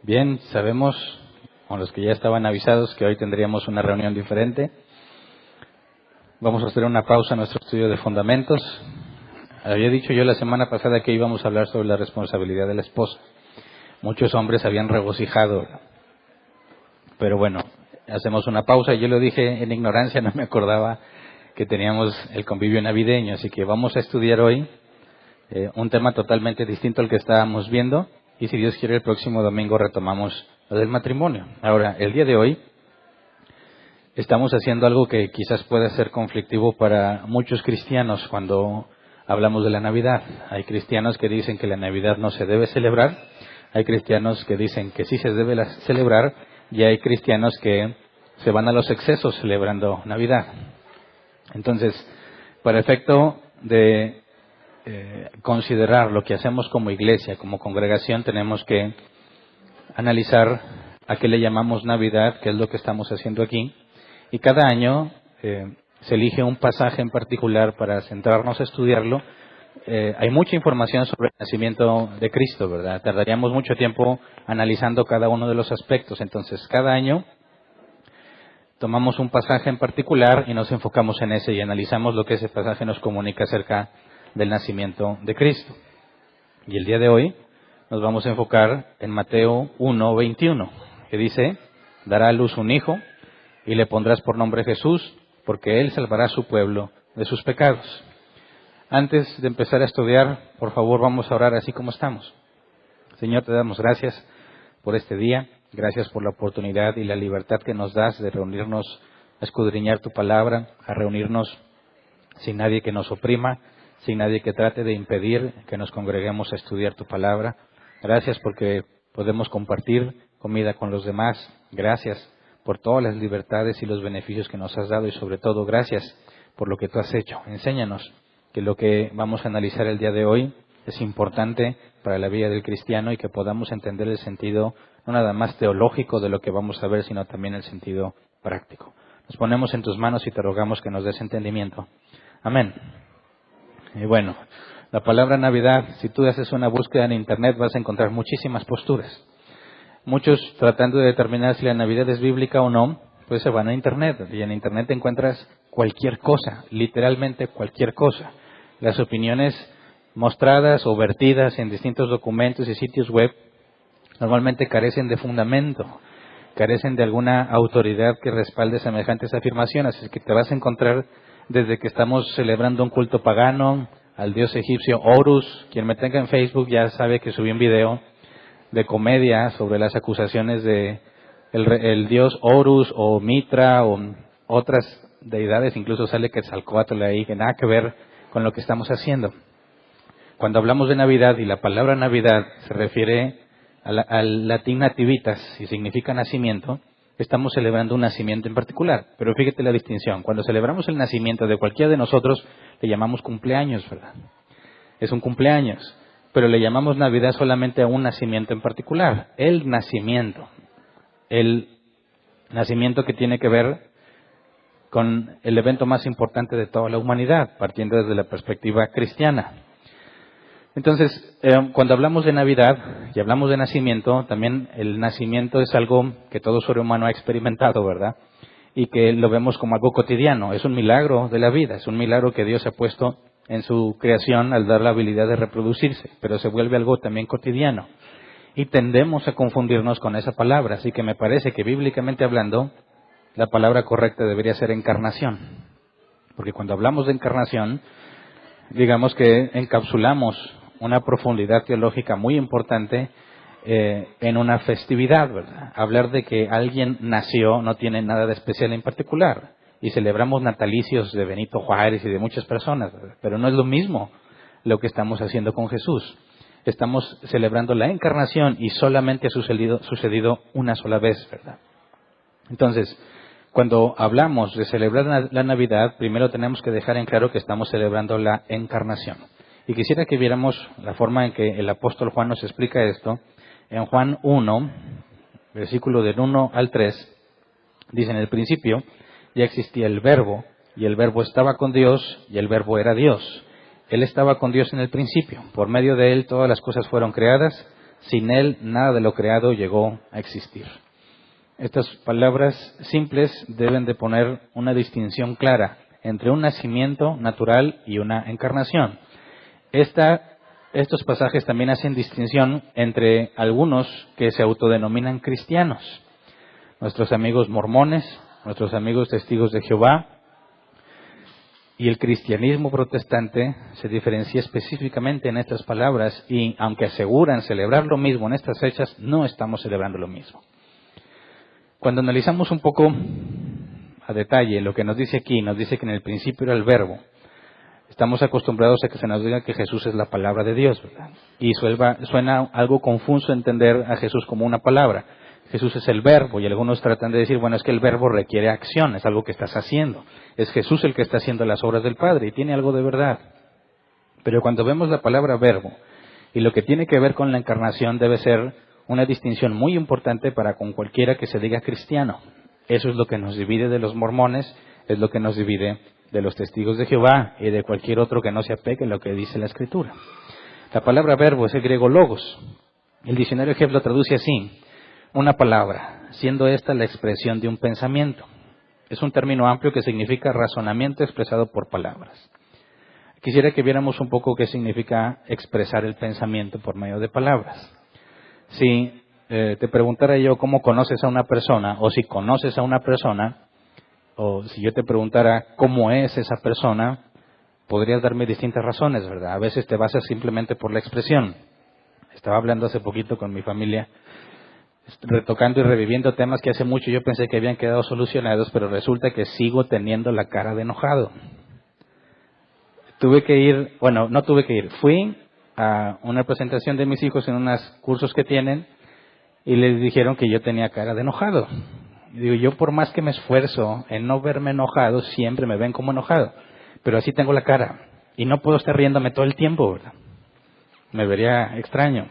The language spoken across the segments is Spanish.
Bien, sabemos, con los que ya estaban avisados, que hoy tendríamos una reunión diferente. Vamos a hacer una pausa en nuestro estudio de fundamentos. Había dicho yo la semana pasada que íbamos a hablar sobre la responsabilidad de la esposa. Muchos hombres habían regocijado, pero bueno, hacemos una pausa. Yo lo dije en ignorancia, no me acordaba que teníamos el convivio navideño, así que vamos a estudiar hoy un tema totalmente distinto al que estábamos viendo, y si Dios quiere el próximo domingo retomamos lo del matrimonio. Ahora, el día de hoy estamos haciendo algo que quizás pueda ser conflictivo para muchos cristianos cuando hablamos de la Navidad. Hay cristianos que dicen que la Navidad no se debe celebrar, hay cristianos que dicen que sí se debe celebrar, y hay cristianos que se van a los excesos celebrando Navidad. Entonces, para efecto de considerar lo que hacemos como iglesia, como congregación, tenemos que analizar a qué le llamamos Navidad, qué es lo que estamos haciendo aquí, y cada año se elige un pasaje en particular para centrarnos a estudiarlo. Hay mucha información sobre el nacimiento de Cristo, ¿verdad? Tardaríamos mucho tiempo analizando cada uno de los aspectos. Entonces, cada año tomamos un pasaje en particular y nos enfocamos en ese y analizamos lo que ese pasaje nos comunica acerca del nacimiento de Cristo. Y el día de hoy nos vamos a enfocar en Mateo 1:21, que dice: dará a luz un hijo y le pondrás por nombre Jesús, porque él salvará a su pueblo de sus pecados. Antes de empezar a estudiar, por favor, vamos a orar así como estamos. Señor, te damos gracias por este día, gracias por la oportunidad y la libertad que nos das de reunirnos a escudriñar tu palabra, a reunirnos sin nadie que nos oprima, sin nadie que trate de impedir que nos congreguemos a estudiar tu palabra. Gracias porque podemos compartir comida con los demás. Gracias por todas las libertades y los beneficios que nos has dado, y sobre todo gracias por lo que tú has hecho. Enséñanos que lo que vamos a analizar el día de hoy es importante para la vida del cristiano, y que podamos entender el sentido no nada más teológico de lo que vamos a ver, sino también el sentido práctico. Nos ponemos en tus manos y te rogamos que nos des entendimiento. Amén. Y bueno, la palabra Navidad, si tú haces una búsqueda en Internet vas a encontrar muchísimas posturas. Muchos, tratando de determinar si la Navidad es bíblica o no, pues se van a Internet, y en Internet encuentras cualquier cosa, literalmente cualquier cosa. Las opiniones mostradas o vertidas en distintos documentos y sitios web normalmente carecen de fundamento, carecen de alguna autoridad que respalde semejantes afirmaciones. Es que te vas a encontrar desde que estamos celebrando un culto pagano al dios egipcio Horus. Quien me tenga en Facebook ya sabe que subí un video de comedia sobre las acusaciones de el dios Horus o Mitra o otras deidades. Incluso sale Quetzalcóatl ahí, que nada que ver con lo que estamos haciendo. Cuando hablamos de Navidad, y la palabra Navidad se refiere al latín nativitas y significa nacimiento, estamos celebrando un nacimiento en particular. Pero fíjate la distinción: cuando celebramos el nacimiento de cualquiera de nosotros, le llamamos cumpleaños, ¿verdad? Es un cumpleaños. Pero le llamamos Navidad solamente a un nacimiento en particular, el nacimiento que tiene que ver con el evento más importante de toda la humanidad, partiendo desde la perspectiva cristiana. Entonces, cuando hablamos de Navidad y hablamos de nacimiento, también el nacimiento es algo que todo ser humano ha experimentado, ¿verdad? Y que lo vemos como algo cotidiano. Es un milagro de la vida, es un milagro que Dios ha puesto en su creación al dar la habilidad de reproducirse, pero se vuelve algo también cotidiano. Y tendemos a confundirnos con esa palabra, así que me parece que bíblicamente hablando, la palabra correcta debería ser encarnación. Porque cuando hablamos de encarnación, digamos que encapsulamos una profundidad teológica muy importante en una festividad, ¿verdad? Hablar de que alguien nació no tiene nada de especial en particular. Y celebramos natalicios de Benito Juárez y de muchas personas, ¿verdad? Pero no es lo mismo lo que estamos haciendo con Jesús. Estamos celebrando la encarnación y solamente ha sucedido una sola vez, ¿verdad? Entonces, cuando hablamos de celebrar la Navidad, primero tenemos que dejar en claro que estamos celebrando la encarnación. Y quisiera que viéramos la forma en que el apóstol Juan nos explica esto. En Juan 1, versículo del 1 al 3, dice: en el principio ya existía el Verbo, y el Verbo estaba con Dios, y el Verbo era Dios. Él estaba con Dios en el principio. Por medio de él todas las cosas fueron creadas. Sin Él, nada de lo creado llegó a existir. Estas palabras simples deben de poner una distinción clara entre un nacimiento natural y una encarnación. Estos pasajes también hacen distinción entre algunos que se autodenominan cristianos. Nuestros amigos mormones, nuestros amigos testigos de Jehová, y el cristianismo protestante se diferencia específicamente en estas palabras y aunque aseguran celebrar lo mismo en estas fechas, no estamos celebrando lo mismo. Cuando analizamos un poco a detalle lo que nos dice aquí, nos dice que en el principio era el Verbo. Estamos acostumbrados a que se nos diga que Jesús es la palabra de Dios, ¿verdad? Y suena algo confuso entender a Jesús como una palabra. Jesús es el Verbo y algunos tratan de decir, bueno, es que el Verbo requiere acción, es algo que estás haciendo. Es Jesús el que está haciendo las obras del Padre y tiene algo de verdad. Pero cuando vemos la palabra Verbo y lo que tiene que ver con la encarnación debe ser una distinción muy importante para con cualquiera que se diga cristiano. Eso es lo que nos divide de los mormones, es lo que nos divide de los testigos de Jehová y de cualquier otro que no se apegue a lo que dice la Escritura. La palabra verbo es el griego logos. El diccionario Jeff lo traduce así: una palabra, siendo esta la expresión de un pensamiento. Es un término amplio que significa razonamiento expresado por palabras. Quisiera que viéramos un poco qué significa expresar el pensamiento por medio de palabras. Si te preguntara yo cómo conoces a una persona, o si conoces a una persona, o si yo te preguntara cómo es esa persona, podrías darme distintas razones, ¿verdad? A veces te basas simplemente por la expresión. Estaba hablando hace poquito con mi familia, retocando y reviviendo temas que hace mucho yo pensé que habían quedado solucionados, pero resulta que sigo teniendo la cara de enojado. Fui a una presentación de mis hijos en unos cursos que tienen y les dijeron que yo tenía cara de enojado. Y digo, yo por más que me esfuerzo en no verme enojado, siempre me ven como enojado, pero así tengo la cara y no puedo estar riéndome todo el tiempo, ¿verdad? Me vería extraño.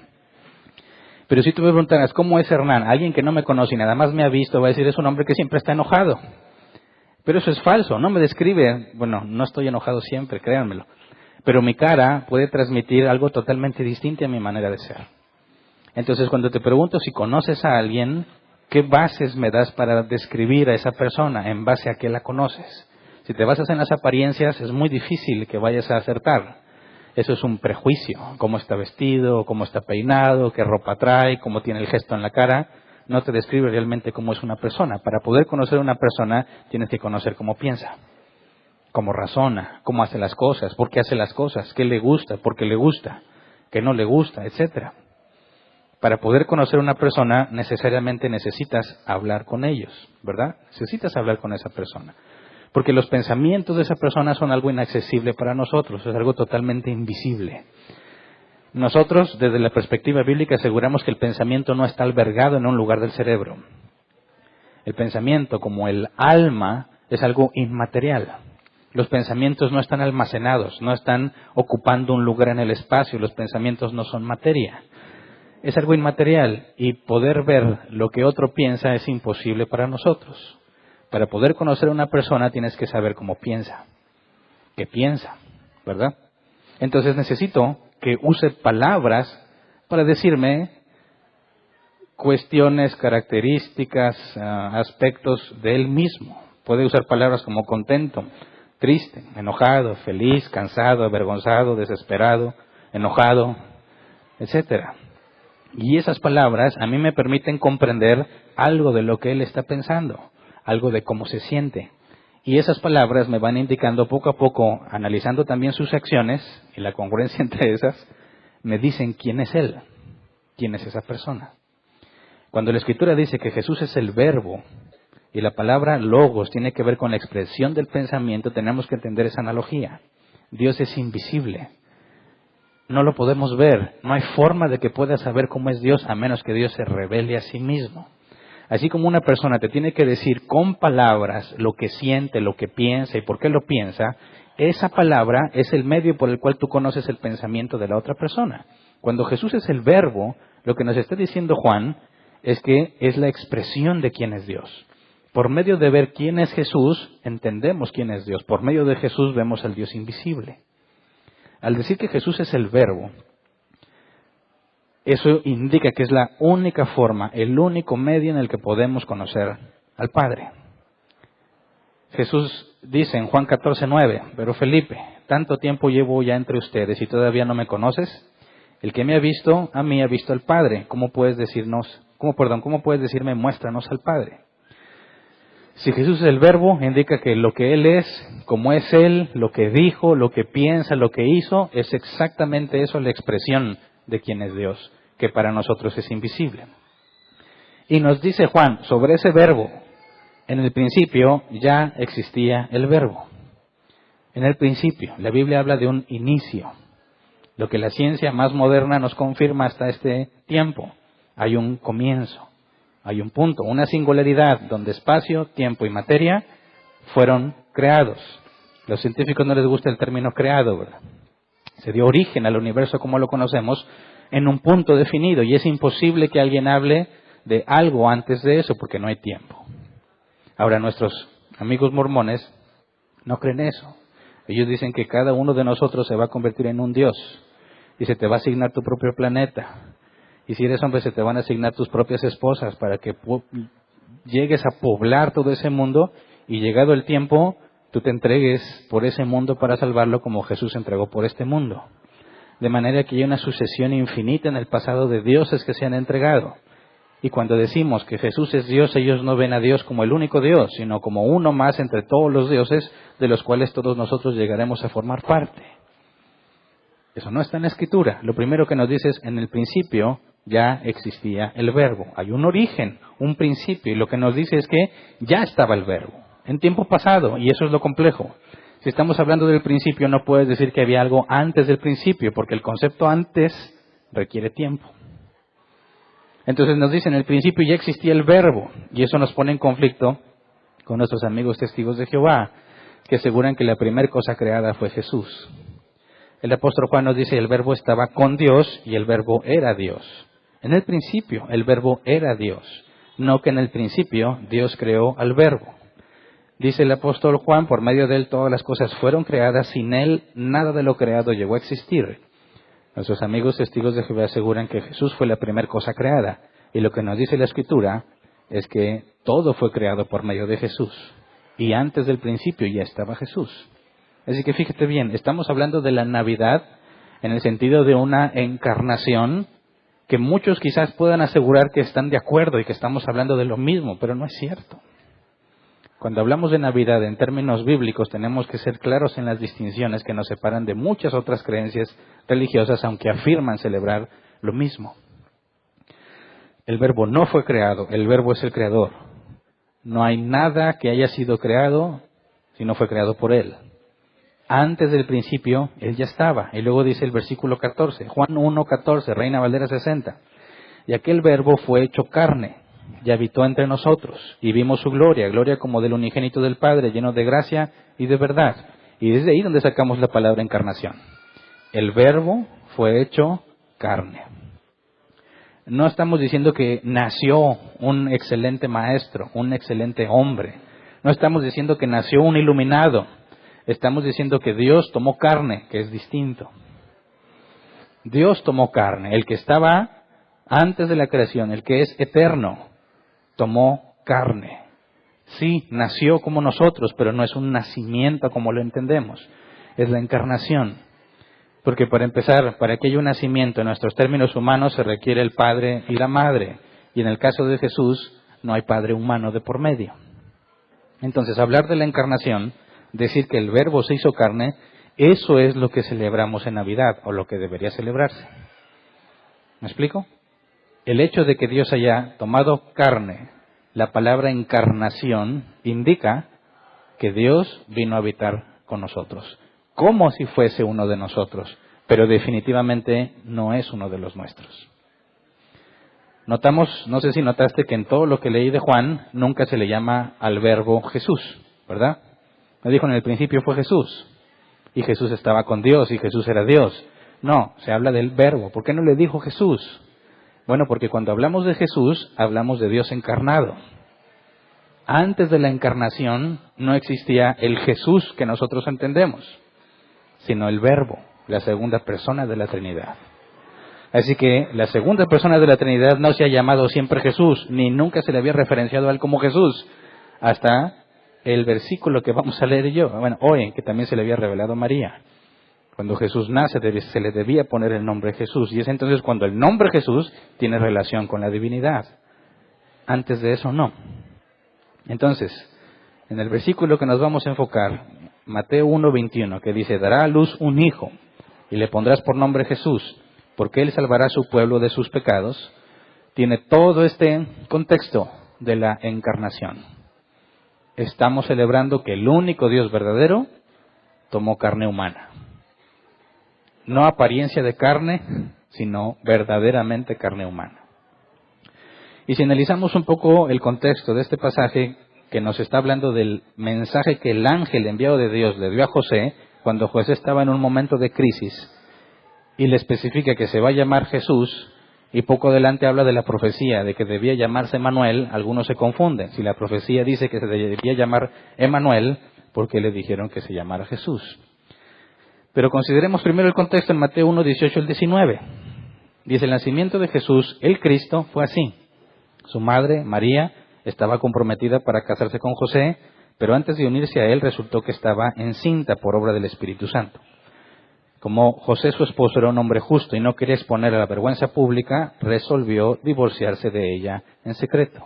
Pero si tú me preguntaras, ¿cómo es Hernán? Alguien que no me conoce y nada más me ha visto va a decir, es un hombre que siempre está enojado. Pero eso es falso, no me describe, bueno, no estoy enojado siempre, créanmelo. Pero mi cara puede transmitir algo totalmente distinto a mi manera de ser. Entonces, cuando te pregunto si conoces a alguien, ¿qué bases me das para describir a esa persona? ¿En base a qué la conoces? Si te basas en las apariencias, es muy difícil que vayas a acertar. Eso es un prejuicio. Cómo está vestido, cómo está peinado, qué ropa trae, cómo tiene el gesto en la cara. No te describe realmente cómo es una persona. Para poder conocer a una persona, tienes que conocer cómo piensa, cómo razona, cómo hace las cosas, por qué hace las cosas, qué le gusta, por qué le gusta, qué no le gusta, etcétera. Para poder conocer a una persona, necesariamente necesitas hablar con ellos, ¿verdad? Necesitas hablar con esa persona. Porque los pensamientos de esa persona son algo inaccesible para nosotros, es algo totalmente invisible. Nosotros, desde la perspectiva bíblica, aseguramos que el pensamiento no está albergado en un lugar del cerebro. El pensamiento, como el alma, es algo inmaterial. Los pensamientos no están almacenados, no están ocupando un lugar en el espacio, los pensamientos no son materia. Es algo inmaterial y poder ver lo que otro piensa es imposible para nosotros. Para poder conocer a una persona tienes que saber cómo piensa, qué piensa, ¿verdad? Entonces necesito que use palabras para decirme cuestiones, características, aspectos de él mismo. Puede usar palabras como contento, triste, enojado, feliz, cansado, avergonzado, desesperado, enojado, etcétera. Y esas palabras a mí me permiten comprender algo de lo que él está pensando, algo de cómo se siente. Y esas palabras me van indicando poco a poco, analizando también sus acciones y la congruencia entre esas, me dicen quién es él, quién es esa persona. Cuando la Escritura dice que Jesús es el Verbo y la palabra logos tiene que ver con la expresión del pensamiento, tenemos que entender esa analogía. Dios es invisible. No lo podemos ver, no hay forma de que puedas saber cómo es Dios a menos que Dios se revele a sí mismo. Así como una persona te tiene que decir con palabras lo que siente, lo que piensa y por qué lo piensa, esa palabra es el medio por el cual tú conoces el pensamiento de la otra persona. Cuando Jesús es el Verbo, lo que nos está diciendo Juan es que es la expresión de quién es Dios. Por medio de ver quién es Jesús, entendemos quién es Dios. Por medio de Jesús vemos al Dios invisible. Al decir que Jesús es el Verbo, Eso indica que es la única forma, el único medio en el que podemos conocer al Padre. Jesús dice en Juan 14:9, pero Felipe, tanto tiempo llevo ya entre ustedes y todavía no me conoces. El que me ha visto, a mí ha visto al Padre. ¿Cómo puedes decirme, muéstranos al Padre? Si Jesús es el Verbo, indica que lo que Él es, como es Él, lo que dijo, lo que piensa, lo que hizo, es exactamente eso, la expresión de quién es Dios, que para nosotros es invisible. Y nos dice Juan sobre ese Verbo, en el principio ya existía el Verbo. En el principio, la Biblia habla de un inicio, lo que la ciencia más moderna nos confirma hasta este tiempo. Hay un comienzo, hay un punto, una singularidad donde espacio, tiempo y materia fueron creados. A los científicos no les gusta el término creado, ¿verdad? Se dio origen al universo como lo conocemos en un punto definido y es imposible que alguien hable de algo antes de eso porque no hay tiempo. Ahora, nuestros amigos mormones no creen eso. Ellos dicen que cada uno de nosotros se va a convertir en un Dios y se te va a asignar tu propio planeta. Y si eres hombre, se te van a asignar tus propias esposas para que llegues a poblar todo ese mundo y llegado el tiempo, tú te entregues por ese mundo para salvarlo como Jesús se entregó por este mundo. De manera que hay una sucesión infinita en el pasado de dioses que se han entregado. Y cuando decimos que Jesús es Dios, ellos no ven a Dios como el único Dios, sino como uno más entre todos los dioses de los cuales todos nosotros llegaremos a formar parte. Eso no está en la Escritura. Lo primero que nos dice es, en el principio ya existía el Verbo. Hay un origen, un principio, y lo que nos dice es que ya estaba el Verbo, en tiempo pasado, y eso es lo complejo. Si estamos hablando del principio, no puedes decir que había algo antes del principio, porque el concepto antes requiere tiempo. Entonces nos dicen, en el principio ya existía el Verbo, y eso nos pone en conflicto con nuestros amigos testigos de Jehová, que aseguran que la primera cosa creada fue Jesús. El apóstol Juan nos dice, el Verbo estaba con Dios y el Verbo era Dios. En el principio, el Verbo era Dios, no que en el principio Dios creó al Verbo. Dice el apóstol Juan, por medio de él todas las cosas fueron creadas, sin él nada de lo creado llegó a existir. Nuestros amigos testigos de Jehová aseguran que Jesús fue la primera cosa creada. Y lo que nos dice la Escritura es que todo fue creado por medio de Jesús. Y antes del principio ya estaba Jesús. Así que fíjate bien, estamos hablando de la Navidad en el sentido de una encarnación que muchos quizás puedan asegurar que están de acuerdo y que estamos hablando de lo mismo, pero no es cierto. Cuando hablamos de Navidad en términos bíblicos tenemos que ser claros en las distinciones que nos separan de muchas otras creencias religiosas, aunque afirman celebrar lo mismo. El Verbo no fue creado, el Verbo es el creador. No hay nada que haya sido creado si no fue creado por Él. Antes del principio, Él ya estaba. Y luego dice el versículo 14, Juan 1:14, Reina Valera 60. Y aquel Verbo fue hecho carne y habitó entre nosotros, y vimos su gloria, gloria como del unigénito del Padre, lleno de gracia y de verdad. Y desde ahí donde sacamos la palabra encarnación. El Verbo fue hecho carne. No estamos diciendo que nació un excelente maestro, un excelente hombre. No estamos diciendo que nació un iluminado. Estamos diciendo que Dios tomó carne, que es distinto. Dios tomó carne, el que estaba antes de la creación, el que es eterno, tomó carne. Sí, nació como nosotros, pero no es un nacimiento como lo entendemos. Es la encarnación. Porque para empezar, para que haya un nacimiento en nuestros términos humanos se requiere el padre y la madre. Y en el caso de Jesús no hay padre humano de por medio. Entonces, hablar de la encarnación, decir que el Verbo se hizo carne, eso es lo que celebramos en Navidad, o lo que debería celebrarse. ¿Me explico? El hecho de que Dios haya tomado carne, la palabra encarnación, indica que Dios vino a habitar con nosotros, como si fuese uno de nosotros, pero definitivamente no es uno de los nuestros. Notamos, no sé si notaste que en todo lo que leí de Juan, nunca se le llama al Verbo Jesús, ¿verdad? Me dijo, en el principio fue Jesús, y Jesús estaba con Dios, y Jesús era Dios. No, se habla del Verbo. ¿Por qué no le dijo Jesús? Bueno, porque cuando hablamos de Jesús, hablamos de Dios encarnado. Antes de la encarnación no existía el Jesús que nosotros entendemos, sino el Verbo, la segunda persona de la Trinidad. Así que la segunda persona de la Trinidad no se ha llamado siempre Jesús, ni nunca se le había referenciado a él como Jesús, hasta el versículo que vamos a leer hoy, que también se le había revelado a María. Cuando Jesús nace, se le debía poner el nombre Jesús, y es entonces cuando el nombre Jesús tiene relación con la divinidad. Antes de eso, no. Entonces, en el versículo que nos vamos a enfocar, Mateo 1:21, que dice, dará a luz un hijo, y le pondrás por nombre Jesús, porque él salvará a su pueblo de sus pecados, tiene todo este contexto de la encarnación. Estamos celebrando que el único Dios verdadero tomó carne humana. No apariencia de carne, sino verdaderamente carne humana. Y si analizamos un poco el contexto de este pasaje, que nos está hablando del mensaje que el ángel enviado de Dios le dio a José, cuando José estaba en un momento de crisis, y le especifica que se va a llamar Jesús, y poco adelante habla de la profecía, de que debía llamarse Emanuel. Algunos se confunden. Si la profecía dice que se debía llamar Emanuel, ¿por qué le dijeron que se llamara Jesús? Pero consideremos primero el contexto en Mateo 1:18 al 19. Dice, el nacimiento de Jesús, el Cristo, fue así. Su madre, María, estaba comprometida para casarse con José, pero antes de unirse a él resultó que estaba encinta por obra del Espíritu Santo. Como José, su esposo, era un hombre justo y no quería exponer a la vergüenza pública, resolvió divorciarse de ella en secreto.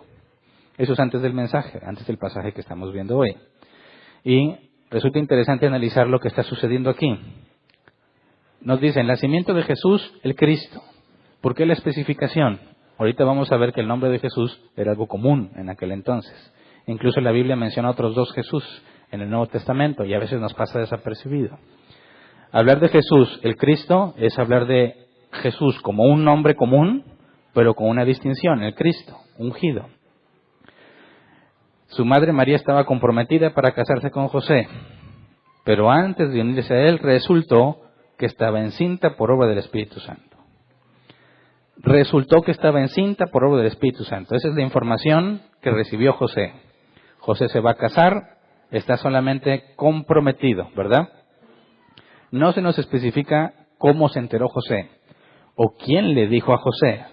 Eso es antes del mensaje, antes del pasaje que estamos viendo hoy. Y resulta interesante analizar lo que está sucediendo aquí. Nos dice, el nacimiento de Jesús, el Cristo. ¿Por qué la especificación? Ahorita vamos a ver que el nombre de Jesús era algo común en aquel entonces. Incluso la Biblia menciona otros dos Jesús en el Nuevo Testamento y a veces nos pasa desapercibido. Hablar de Jesús, el Cristo, es hablar de Jesús como un nombre común, pero con una distinción, el Cristo, ungido. Su madre María estaba comprometida para casarse con José, pero antes de unirse a él resultó que estaba encinta por obra del Espíritu Santo. Resultó que estaba encinta por obra del Espíritu Santo. Esa es la información que recibió José. José se va a casar, está solamente comprometido, ¿verdad? No se nos especifica cómo se enteró José o quién le dijo a José,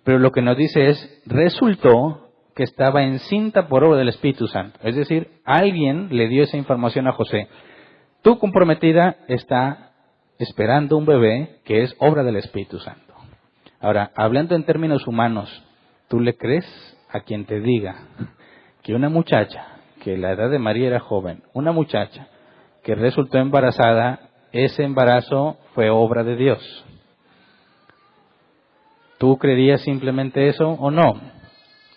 pero lo que nos dice es, resultó que estaba encinta por obra del Espíritu Santo. Es decir, alguien le dio esa información a José. Tu comprometida está esperando un bebé que es obra del Espíritu Santo. Ahora, hablando en términos humanos, ¿tú le crees a quien te diga que una muchacha, que la edad de María era joven, una muchacha que resultó embarazada, ese embarazo fue obra de Dios? ¿Tú creerías simplemente eso o no?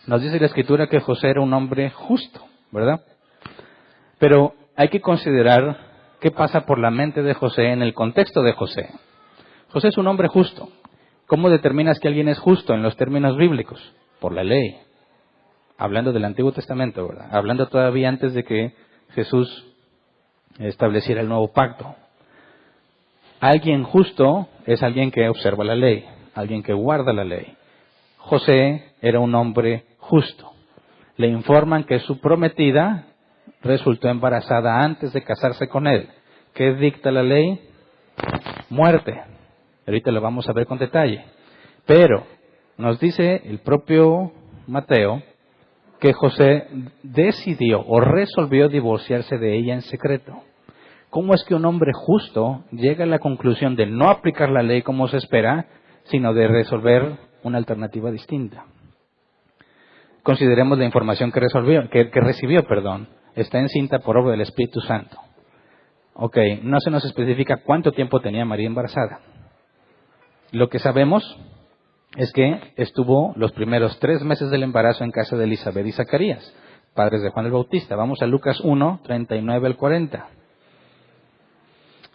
Nos dice la Escritura que José era un hombre justo, ¿verdad? Pero hay que considerar qué pasa por la mente de José en el contexto de José. José es un hombre justo. ¿Cómo determinas que alguien es justo en los términos bíblicos? Por la ley. Hablando del Antiguo Testamento, ¿verdad? Hablando todavía antes de que Jesús estableciera el nuevo pacto. Alguien justo es alguien que observa la ley, alguien que guarda la ley. José era un hombre justo. Le informan que su prometida resultó embarazada antes de casarse con él. ¿Qué dicta la ley? Muerte. Ahorita lo vamos a ver con detalle. Pero nos dice el propio Mateo que José decidió o resolvió divorciarse de ella en secreto. ¿Cómo es que un hombre justo llega a la conclusión de no aplicar la ley como se espera, sino de resolver una alternativa distinta? Consideremos la información que recibió. Está encinta por obra del Espíritu Santo. Ok, no se nos especifica cuánto tiempo tenía María embarazada. Lo que sabemos es que estuvo los primeros 3 meses del embarazo en casa de Elisabet y Zacarías, padres de Juan el Bautista. Vamos a Lucas 1, 39 al 40.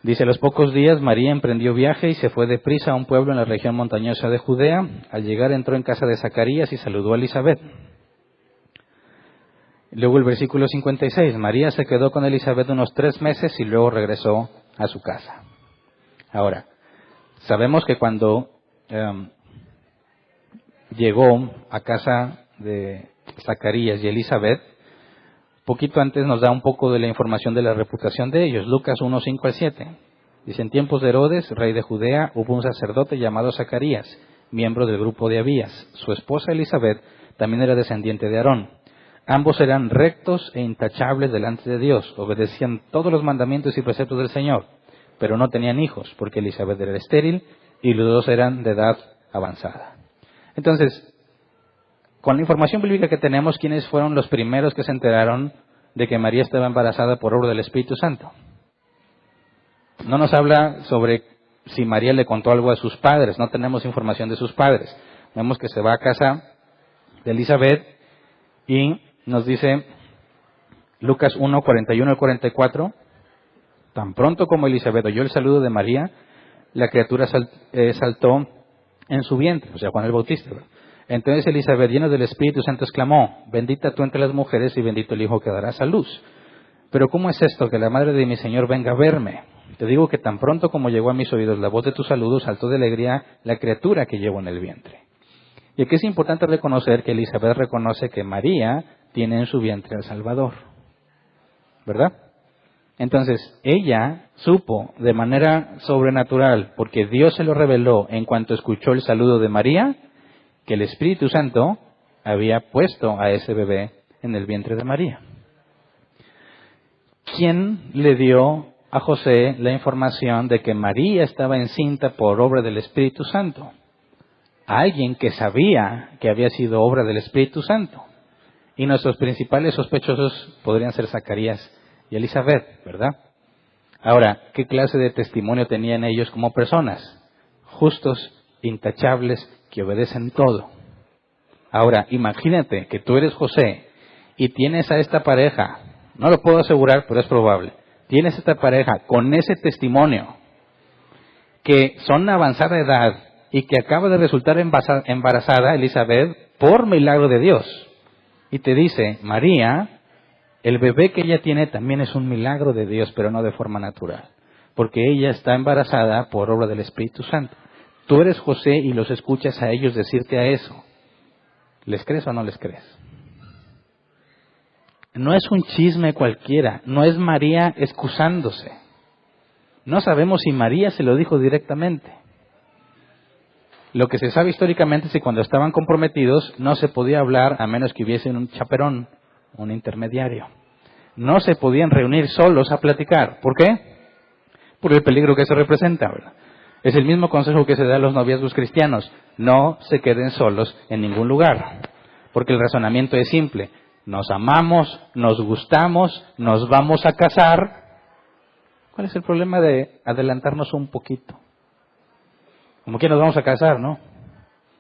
Dice, a los pocos días María emprendió viaje y se fue deprisa a un pueblo en la región montañosa de Judea. Al llegar entró en casa de Zacarías y saludó a Elisabet. Luego el versículo 56, María se quedó con Elisabet unos 3 meses y luego regresó a su casa. Ahora, sabemos que cuando llegó a casa de Zacarías y Elisabet, poquito antes nos da un poco de la información de la reputación de ellos. Lucas 1, 5 al 7. Dice, en tiempos de Herodes, rey de Judea, hubo un sacerdote llamado Zacarías, miembro del grupo de Abías. Su esposa Elizabeth también era descendiente de Aarón. Ambos eran rectos e intachables delante de Dios, obedecían todos los mandamientos y preceptos del Señor, pero no tenían hijos, porque Elizabeth era estéril y los dos eran de edad avanzada. Entonces, con la información bíblica que tenemos, ¿quiénes fueron los primeros que se enteraron de que María estaba embarazada por obra del Espíritu Santo? No nos habla sobre si María le contó algo a sus padres, no tenemos información de sus padres. Vemos que se va a casa de Elizabeth y nos dice Lucas 1, 41 al 44, tan pronto como Elizabeth oyó el saludo de María, la criatura saltó en su vientre, o sea, Juan el Bautista. Entonces Elizabeth, llena del Espíritu Santo, exclamó, bendita tú entre las mujeres y bendito el hijo que darás a luz. Pero ¿cómo es esto, que la madre de mi Señor venga a verme? Te digo que tan pronto como llegó a mis oídos la voz de tu saludo, saltó de alegría la criatura que llevo en el vientre. Y aquí es importante reconocer que Elizabeth reconoce que María tiene en su vientre al Salvador, ¿verdad? Entonces, ella supo de manera sobrenatural, porque Dios se lo reveló en cuanto escuchó el saludo de María, que el Espíritu Santo había puesto a ese bebé en el vientre de María. ¿Quién le dio a José la información de que María estaba encinta por obra del Espíritu Santo? Alguien que sabía que había sido obra del Espíritu Santo. Y nuestros principales sospechosos podrían ser Zacarías y Elizabeth, ¿verdad? Ahora, ¿qué clase de testimonio tenían ellos como personas? Justos, intachables, que obedecen todo. Ahora, imagínate que tú eres José y tienes a esta pareja, no lo puedo asegurar, pero es probable, tienes a esta pareja con ese testimonio, que son de avanzada edad y que acaba de resultar embarazada Elizabeth por milagro de Dios. Y te dice, María, el bebé que ella tiene también es un milagro de Dios, pero no de forma natural, porque ella está embarazada por obra del Espíritu Santo. Tú eres José y los escuchas a ellos decirte a eso. ¿Les crees o no les crees? No es un chisme cualquiera, no es María excusándose. No sabemos si María se lo dijo directamente. Lo que se sabe históricamente es que cuando estaban comprometidos no se podía hablar a menos que hubiese un chaperón, un intermediario. No se podían reunir solos a platicar. ¿Por qué? Por el peligro que eso representa, ¿verdad? Es el mismo consejo que se da a los noviazgos cristianos. No se queden solos en ningún lugar. Porque el razonamiento es simple. Nos amamos, nos gustamos, nos vamos a casar. ¿Cuál es el problema de adelantarnos un poquito? Como que nos vamos a casar, ¿no?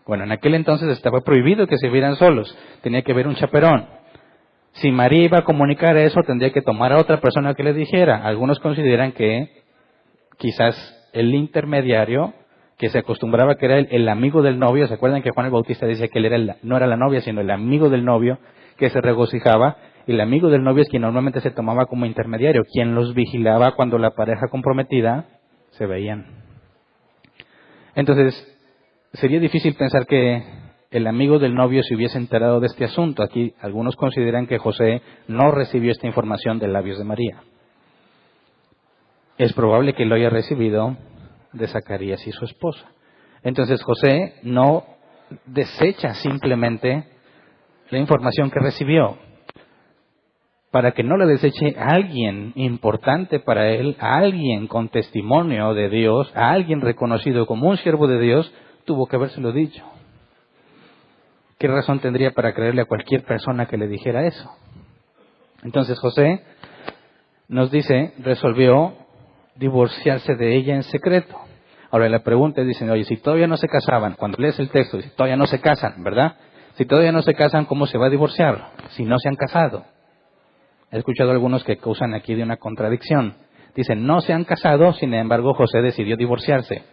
Bueno, en aquel entonces estaba prohibido que se vieran solos. Tenía que haber un chaperón. Si María iba a comunicar eso, tendría que tomar a otra persona que le dijera. Algunos consideran que quizás el intermediario, que se acostumbraba que era el amigo del novio, ¿se acuerdan que Juan el Bautista dice que él era no era la novia, sino el amigo del novio, que se regocijaba? Y el amigo del novio es quien normalmente se tomaba como intermediario, quien los vigilaba cuando la pareja comprometida se veían. Entonces, sería difícil pensar que el amigo del novio se hubiese enterado de este asunto. Aquí algunos consideran que José no recibió esta información de labios de María. Es probable que lo haya recibido de Zacarías y su esposa. Entonces José no desecha simplemente la información que recibió. Para que no la deseche a alguien importante para él, a alguien con testimonio de Dios, a alguien reconocido como un siervo de Dios, tuvo que habérselo dicho. ¿Qué razón tendría para creerle a cualquier persona que le dijera eso? Entonces José nos dice, resolvió divorciarse de ella en secreto. Ahora la pregunta es, dicen, oye, si todavía no se casaban, cuando lees el texto, si todavía no se casan, ¿verdad? Si todavía no se casan, ¿cómo se va a divorciar? Si no se han casado. He escuchado a algunos que acusan aquí de una contradicción. Dicen, no se han casado, sin embargo José decidió divorciarse.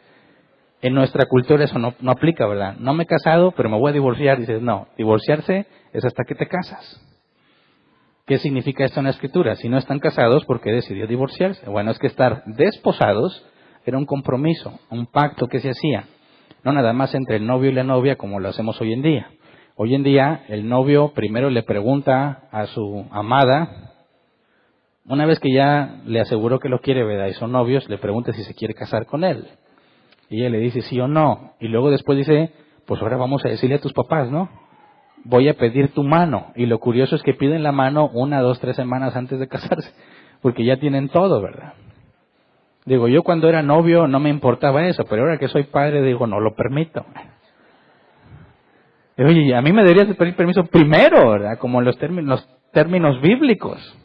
En nuestra cultura eso no aplica, ¿verdad? No me he casado, pero me voy a divorciar. Dices, no, divorciarse es hasta que te casas. ¿Qué significa esto en la Escritura? Si no están casados, ¿por qué decidió divorciarse? Bueno, es que estar desposados era un compromiso, un pacto que se hacía. No nada más entre el novio y la novia como lo hacemos hoy en día. Hoy en día el novio primero le pregunta a su amada, Una vez que ya le aseguró que lo quiere, ¿verdad? Y son novios, le pregunta si se quiere casar con él. Y ella le dice sí o no. Y luego después dice, pues ahora vamos a decirle a tus papás, ¿no? Voy a pedir tu mano. Y lo curioso es que piden la mano 1, 2, 3 semanas antes de casarse. Porque ya tienen todo, ¿verdad? Digo, yo cuando era novio no me importaba eso, pero ahora que soy padre digo, no lo permito. Oye, a mí me deberías de pedir permiso primero, ¿verdad? Como en los términos bíblicos.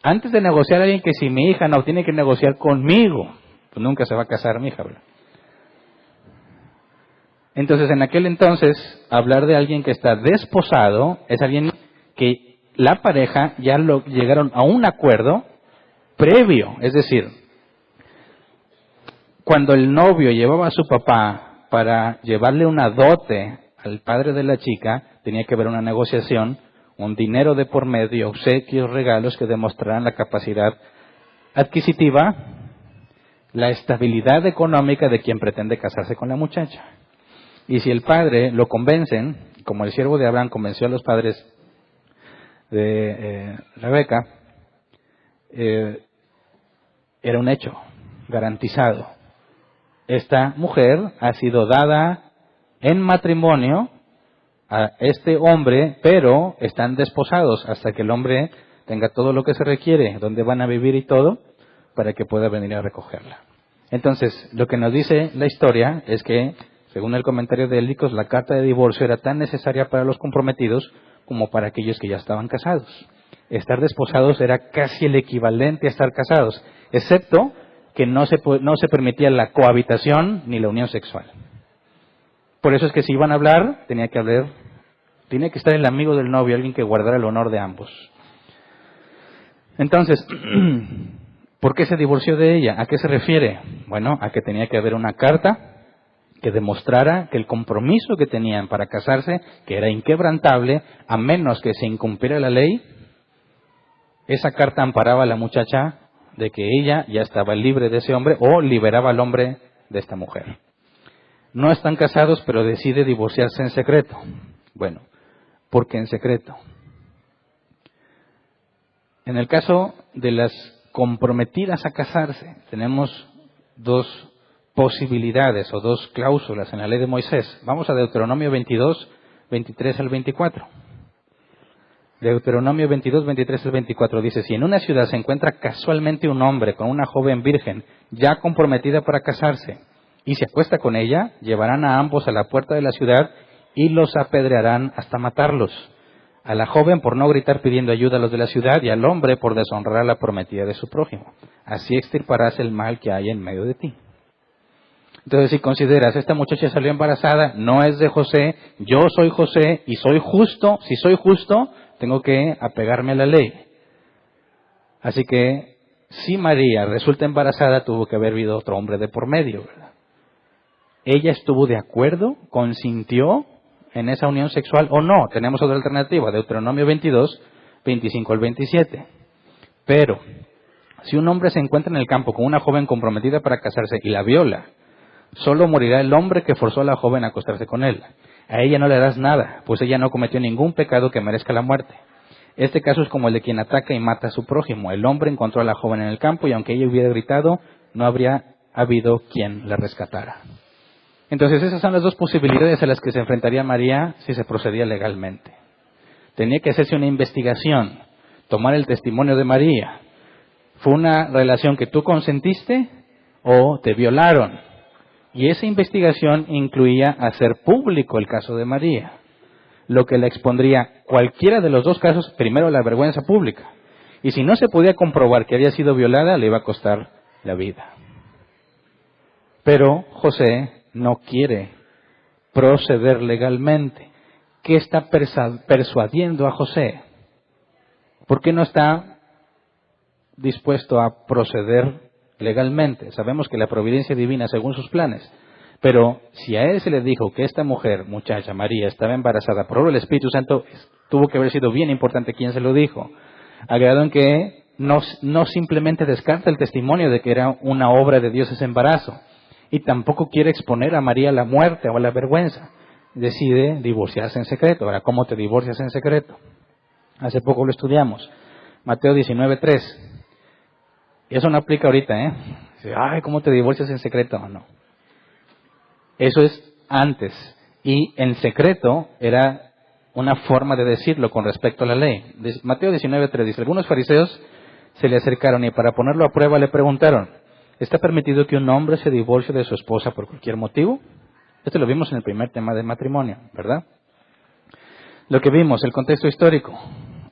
Antes de negociar a alguien que si mi hija no tiene que negociar conmigo, pues nunca se va a casar mi hija, ¿verdad? Entonces, en aquel entonces, hablar de alguien que está desposado es alguien que la pareja ya llegaron a un acuerdo previo. Es decir, cuando el novio llevaba a su papá para llevarle una dote al padre de la chica, tenía que haber una negociación, un dinero de por medio, obsequios, regalos que demostraran la capacidad adquisitiva, la estabilidad económica de quien pretende casarse con la muchacha. Y si el padre lo convencen, como el siervo de Abraham convenció a los padres de Rebeca, era un hecho garantizado. Esta mujer ha sido dada en matrimonio a este hombre, pero están desposados hasta que el hombre tenga todo lo que se requiere, donde van a vivir y todo, para que pueda venir a recogerla. Entonces, lo que nos dice la historia es que, según el comentario de Helicos, la carta de divorcio era tan necesaria para los comprometidos como para aquellos que ya estaban casados. Estar desposados era casi el equivalente a estar casados, excepto que no se permitía la cohabitación ni la unión sexual. Por eso es que si iban a hablar, tenía que estar el amigo del novio, alguien que guardara el honor de ambos. Entonces, ¿por qué se divorció de ella? ¿A qué se refiere? Bueno, a que tenía que haber una carta que demostrara que el compromiso que tenían para casarse, que era inquebrantable, a menos que se incumpliera la ley, esa carta amparaba a la muchacha de que ella ya estaba libre de ese hombre o liberaba al hombre de esta mujer. No están casados, pero decide divorciarse en secreto. Bueno, ¿por qué en secreto? En el caso de las comprometidas a casarse, tenemos dos posibilidades o dos cláusulas en la ley de Moisés. Vamos a Deuteronomio 22, 23 al 24. Deuteronomio 22, 23 al 24 dice, si en una ciudad se encuentra casualmente un hombre con una joven virgen ya comprometida para casarse y se acuesta con ella, llevarán a ambos a la puerta de la ciudad y los apedrearán hasta matarlos. A la joven por no gritar pidiendo ayuda a los de la ciudad y al hombre por deshonrar a la prometida de su prójimo. Así extirparás el mal que hay en medio de ti. Entonces, si consideras, esta muchacha salió embarazada, no es de José, yo soy José y soy justo, si soy justo, tengo que apegarme a la ley. Así que, si María resulta embarazada, tuvo que haber habido otro hombre de por medio, ¿verdad? ¿Ella estuvo de acuerdo? ¿Consintió en esa unión sexual o no? Tenemos otra alternativa, Deuteronomio 22, 25 al 27. Pero, si un hombre se encuentra en el campo con una joven comprometida para casarse y la viola, solo morirá el hombre que forzó a la joven a acostarse con él. A ella no le das nada, pues ella no cometió ningún pecado que merezca la muerte. Este caso es como el de quien ataca y mata a su prójimo. El hombre encontró a la joven en el campo y aunque ella hubiera gritado, no habría habido quien la rescatara. Entonces esas son las dos posibilidades a las que se enfrentaría María si se procedía legalmente. Tenía que hacerse una investigación, tomar el testimonio de María. ¿Fue una relación que tú consentiste o te violaron? Y esa investigación incluía hacer público el caso de María, lo que la expondría cualquiera de los dos casos, primero la vergüenza pública. Y si no se podía comprobar que había sido violada, le iba a costar la vida. Pero José no quiere proceder legalmente. ¿Qué está persuadiendo a José? ¿Por qué no está dispuesto a proceder legalmente? Sabemos que la providencia divina según sus planes. Pero si a él se le dijo que esta muchacha María, estaba embarazada por obra del Espíritu Santo, tuvo que haber sido bien importante quien se lo dijo. Agregado en que no simplemente descarta el testimonio de que era una obra de Dios ese embarazo. Y tampoco quiere exponer a María a la muerte o a la vergüenza. Decide divorciarse en secreto. Ahora, ¿cómo te divorcias en secreto? Hace poco lo estudiamos. Mateo 19:3. Y eso no aplica ahorita, ¿eh? Ay, ¿cómo te divorcias en secreto? No. Eso es antes. Y en secreto era una forma de decirlo con respecto a la ley. Mateo 19:3 dice, algunos fariseos se le acercaron y para ponerlo a prueba le preguntaron, ¿está permitido que un hombre se divorcie de su esposa por cualquier motivo? Esto lo vimos en el primer tema de matrimonio, ¿verdad? Lo que vimos, el contexto histórico.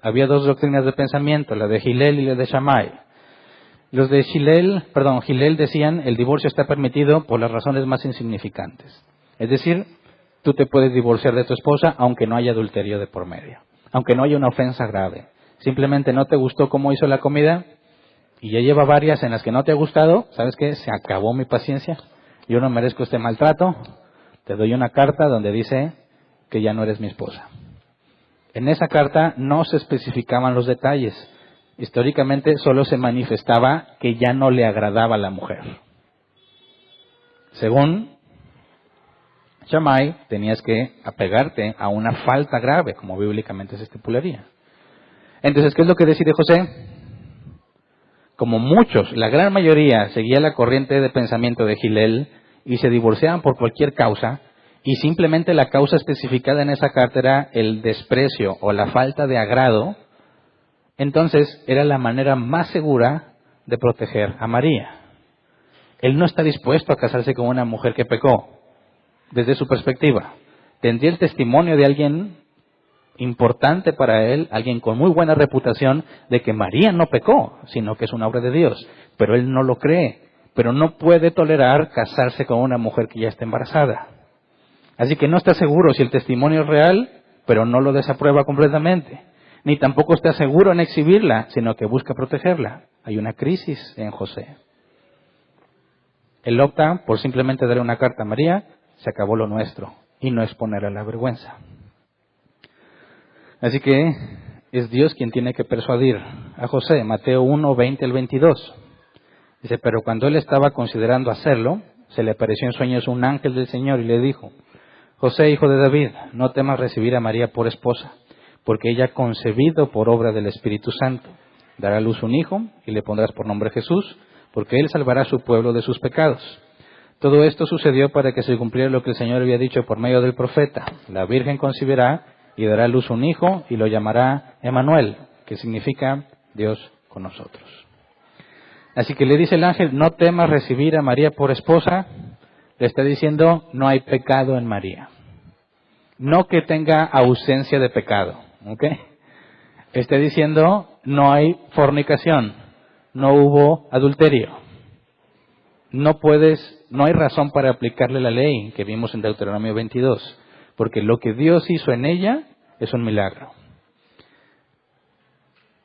Había dos doctrinas de pensamiento, la de Hillel y la de Shammai. Los de Hillel decían el divorcio está permitido por las razones más insignificantes. Es decir, tú te puedes divorciar de tu esposa aunque no haya adulterio de por medio, aunque no haya una ofensa grave. Simplemente no te gustó cómo hizo la comida y ya lleva varias en las que no te ha gustado. ¿Sabes qué? Se acabó mi paciencia. Yo no merezco este maltrato. Te doy una carta donde dice que ya no eres mi esposa. En esa carta no se especificaban los detalles. Históricamente solo se manifestaba que ya no le agradaba a la mujer. Según Shammai, tenías que apegarte a una falta grave, como bíblicamente se estipularía. Entonces, ¿qué es lo que decide José? Como muchos, la gran mayoría seguía la corriente de pensamiento de Hillel y se divorciaban por cualquier causa, y simplemente la causa especificada en esa carta era el desprecio o la falta de agrado, entonces era la manera más segura de proteger a María. Él no está dispuesto a casarse con una mujer que pecó, desde su perspectiva. Tendría el testimonio de alguien importante para él, alguien con muy buena reputación, de que María no pecó, sino que es una obra de Dios. Pero él no lo cree, pero no puede tolerar casarse con una mujer que ya está embarazada. Así que no está seguro si el testimonio es real, pero no lo desaprueba completamente. Ni tampoco está seguro en exhibirla, sino que busca protegerla. Hay una crisis en José. Él opta por simplemente darle una carta a María, se acabó lo nuestro, y no exponer a la vergüenza. Así que es Dios quien tiene que persuadir a José. Mateo 1, 20 al 22. Dice, pero cuando él estaba considerando hacerlo, se le apareció en sueños un ángel del Señor y le dijo, José, hijo de David, no temas recibir a María por esposa, porque ella ha concebido por obra del Espíritu Santo. Dará a luz un hijo y le pondrás por nombre Jesús, porque él salvará a su pueblo de sus pecados. Todo esto sucedió para que se cumpliera lo que el Señor había dicho por medio del profeta. La Virgen concebirá y dará a luz un hijo y lo llamará Emmanuel, que significa Dios con nosotros. Así que le dice el ángel, no temas recibir a María por esposa. Le está diciendo, no hay pecado en María. No que tenga ausencia de pecado, ¿ok? Está diciendo, no hay fornicación, no hubo adulterio. No hay razón para aplicarle la ley que vimos en Deuteronomio 22, porque lo que Dios hizo en ella es un milagro.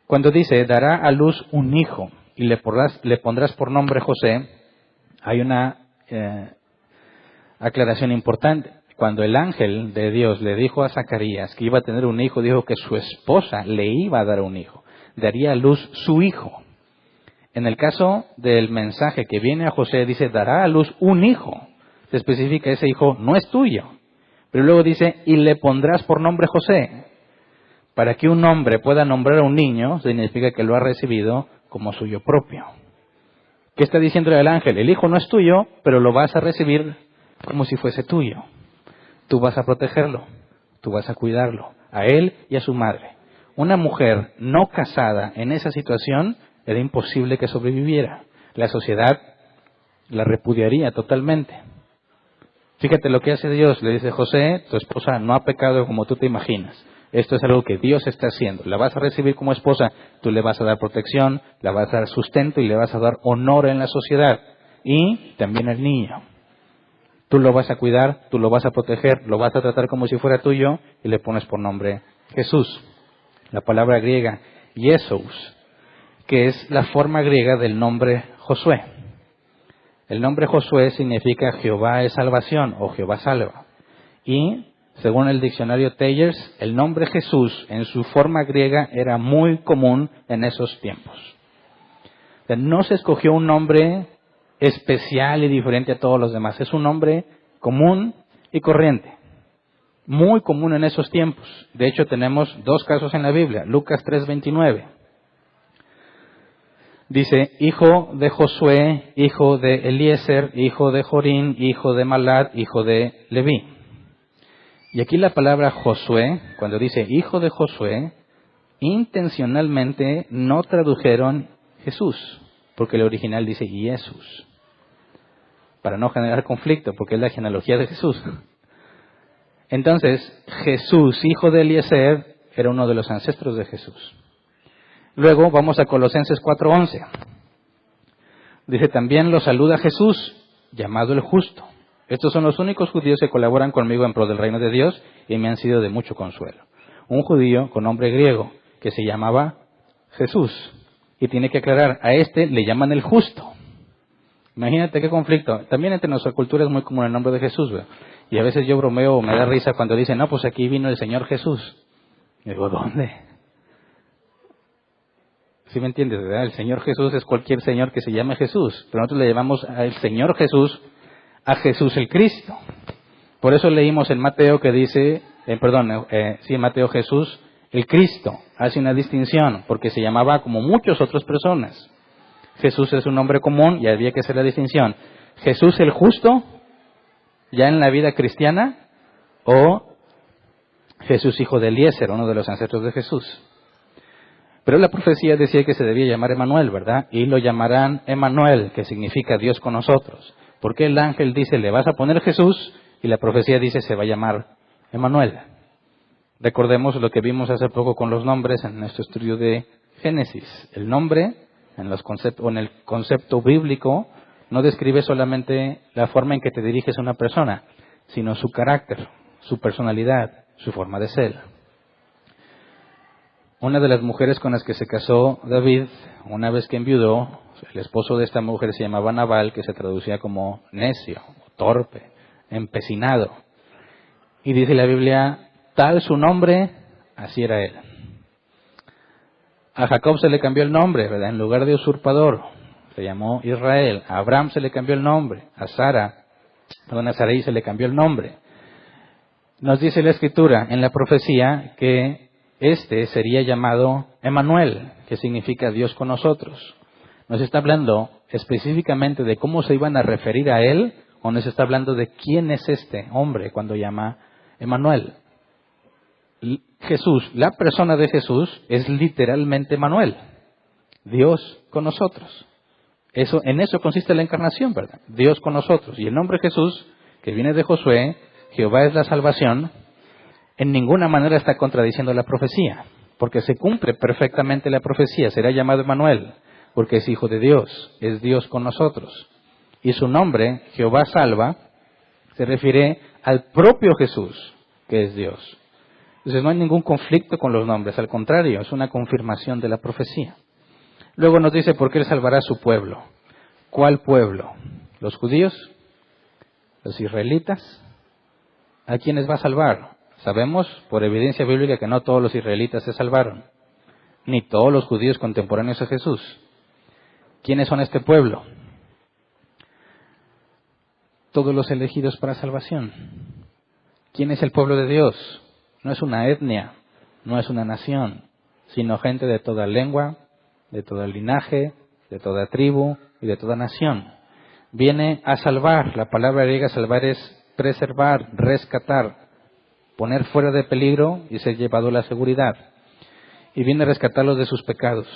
Cuando dice, dará a luz un hijo y le pondrás por nombre José, hay una aclaración importante. Cuando el ángel de Dios le dijo a Zacarías que iba a tener un hijo, dijo que su esposa le iba a dar un hijo, daría a luz su hijo. En el caso del mensaje que viene a José, dice, dará a luz un hijo. Se especifica, ese hijo no es tuyo. Pero luego dice, y le pondrás por nombre José. Para que un hombre pueda nombrar a un niño, significa que lo ha recibido como suyo propio. ¿Qué está diciendo el ángel? El hijo no es tuyo, pero lo vas a recibir como si fuese tuyo. Tú vas a protegerlo, tú vas a cuidarlo, a él y a su madre. Una mujer no casada en esa situación era imposible que sobreviviera. La sociedad la repudiaría totalmente. Fíjate lo que hace Dios. Le dice, José, tu esposa no ha pecado como tú te imaginas. Esto es algo que Dios está haciendo. La vas a recibir como esposa, tú le vas a dar protección, le vas a dar sustento y le vas a dar honor en la sociedad. Y también al niño. Tú lo vas a cuidar, tú lo vas a proteger, lo vas a tratar como si fuera tuyo y le pones por nombre Jesús. La palabra griega, Jesús, que es la forma griega del nombre Josué. El nombre Josué significa Jehová es salvación o Jehová salva. Y, según el diccionario Tellers, el nombre Jesús en su forma griega era muy común en esos tiempos. O sea, no se escogió un nombre especial y diferente a todos los demás. Es un nombre común y corriente. Muy común en esos tiempos. De hecho, tenemos dos casos en la Biblia. Lucas 3:29. Dice, hijo de Josué, hijo de Eliezer, hijo de Jorín, hijo de Malat, hijo de Leví. Y aquí la palabra Josué, cuando dice hijo de Josué, intencionalmente no tradujeron Jesús, porque el original dice Jesús, para no generar conflicto, porque es la genealogía de Jesús. Entonces, Jesús, hijo de Eliezer, era uno de los ancestros de Jesús. Luego vamos a Colosenses 4:11. Dice, también lo saluda Jesús, llamado el justo. Estos son los únicos judíos que colaboran conmigo en pro del reino de Dios y me han sido de mucho consuelo. Un judío con nombre griego que se llamaba Jesús. Y tiene que aclarar, a este le llaman el justo. Imagínate qué conflicto. También entre nuestra cultura es muy común el nombre de Jesús, ¿verdad? Y a veces yo bromeo o me da risa cuando dicen, no, pues aquí vino el Señor Jesús. Y digo, ¿dónde? ¿Sí me entiendes, verdad? El Señor Jesús es cualquier Señor que se llame Jesús. Pero nosotros le llamamos al Señor Jesús, a Jesús el Cristo. Por eso leímos en Mateo que dice, en Mateo Jesús el Cristo. Hace una distinción, porque se llamaba como muchas otras personas. Jesús es un nombre común y había que hacer la distinción. Jesús el justo, ya en la vida cristiana, o Jesús hijo de Eliezer, uno de los ancestros de Jesús. Pero la profecía decía que se debía llamar Emmanuel, ¿verdad? Y lo llamarán Emmanuel, que significa Dios con nosotros. Porque el ángel dice, le vas a poner Jesús, y la profecía dice, se va a llamar Emmanuel. Recordemos lo que vimos hace poco con los nombres en nuestro estudio de Génesis. El nombre, en el concepto bíblico, no describe solamente la forma en que te diriges a una persona, sino su carácter, su personalidad, su forma de ser. Una de las mujeres con las que se casó David, una vez que enviudó, el esposo de esta mujer se llamaba Nabal, que se traducía como necio, torpe, empecinado. Y dice la Biblia, tal su nombre, así era él. A Jacob se le cambió el nombre, ¿verdad? En lugar de usurpador, se llamó Israel. A Abraham se le cambió el nombre. A Sarai se le cambió el nombre. Nos dice la Escritura en la profecía que este sería llamado Emmanuel, que significa Dios con nosotros. ¿Nos está hablando específicamente de cómo se iban a referir a él o nos está hablando de quién es este hombre cuando llama Emmanuel? Jesús, la persona de Jesús es literalmente Emmanuel, Dios con nosotros. En eso consiste la encarnación, ¿verdad? Dios con nosotros. Y el nombre Jesús, que viene de Josué, Jehová es la salvación, en ninguna manera está contradiciendo la profecía, porque se cumple perfectamente la profecía. Será llamado Emmanuel, porque es hijo de Dios, es Dios con nosotros. Y su nombre, Jehová salva, se refiere al propio Jesús, que es Dios. Entonces no hay ningún conflicto con los nombres, al contrario, es una confirmación de la profecía. Luego nos dice por qué él salvará a su pueblo. ¿Cuál pueblo? ¿Los judíos? ¿Los israelitas? ¿A quiénes va a salvar? Sabemos por evidencia bíblica que no todos los israelitas se salvaron, ni todos los judíos contemporáneos a Jesús. ¿Quiénes son este pueblo? Todos los elegidos para salvación. ¿Quién es el pueblo de Dios? No es una etnia, no es una nación, sino gente de toda lengua, de todo linaje, de toda tribu y de toda nación. Viene a salvar. La palabra griega salvar es preservar, rescatar, poner fuera de peligro y ser llevado a la seguridad. Y viene a rescatarlos de sus pecados.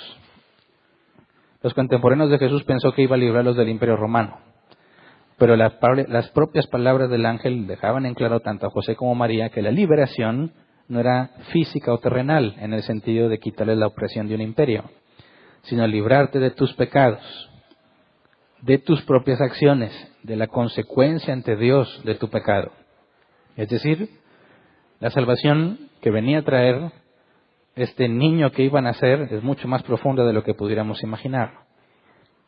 Los contemporáneos de Jesús pensó que iba a librarlos del Imperio Romano. Pero las propias palabras del ángel dejaban en claro tanto a José como a María que la liberación no era física o terrenal en el sentido de quitarles la opresión de un imperio, sino librarte de tus pecados, de tus propias acciones, de la consecuencia ante Dios de tu pecado. Es decir, la salvación que venía a traer este niño que iba a nacer es mucho más profunda de lo que pudiéramos imaginar.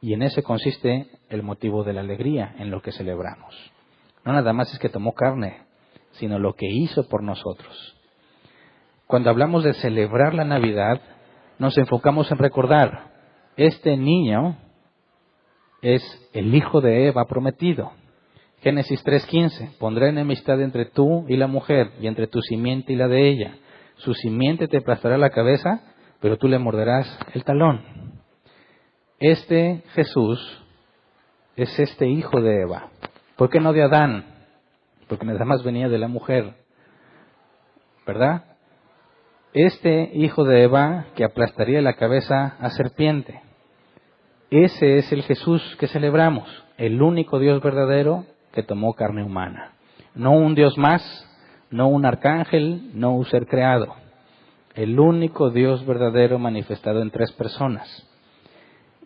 Y en ese consiste el motivo de la alegría en lo que celebramos. No nada más es que tomó carne, sino lo que hizo por nosotros. Cuando hablamos de celebrar la Navidad, nos enfocamos en recordar, este niño es el hijo de Eva prometido. Génesis 3:15, pondré enemistad entre tú y la mujer, y entre tu simiente y la de ella. Su simiente te aplastará la cabeza, pero tú le morderás el talón. este Jesús es este hijo de Eva. ¿Por qué no de Adán? Porque nada más venía de la mujer, ¿verdad? Este hijo de Eva que aplastaría la cabeza a serpiente. Ese es el Jesús que celebramos, el único Dios verdadero que tomó carne humana. No un Dios más, no un arcángel, no un ser creado. El único Dios verdadero manifestado en 3 personas.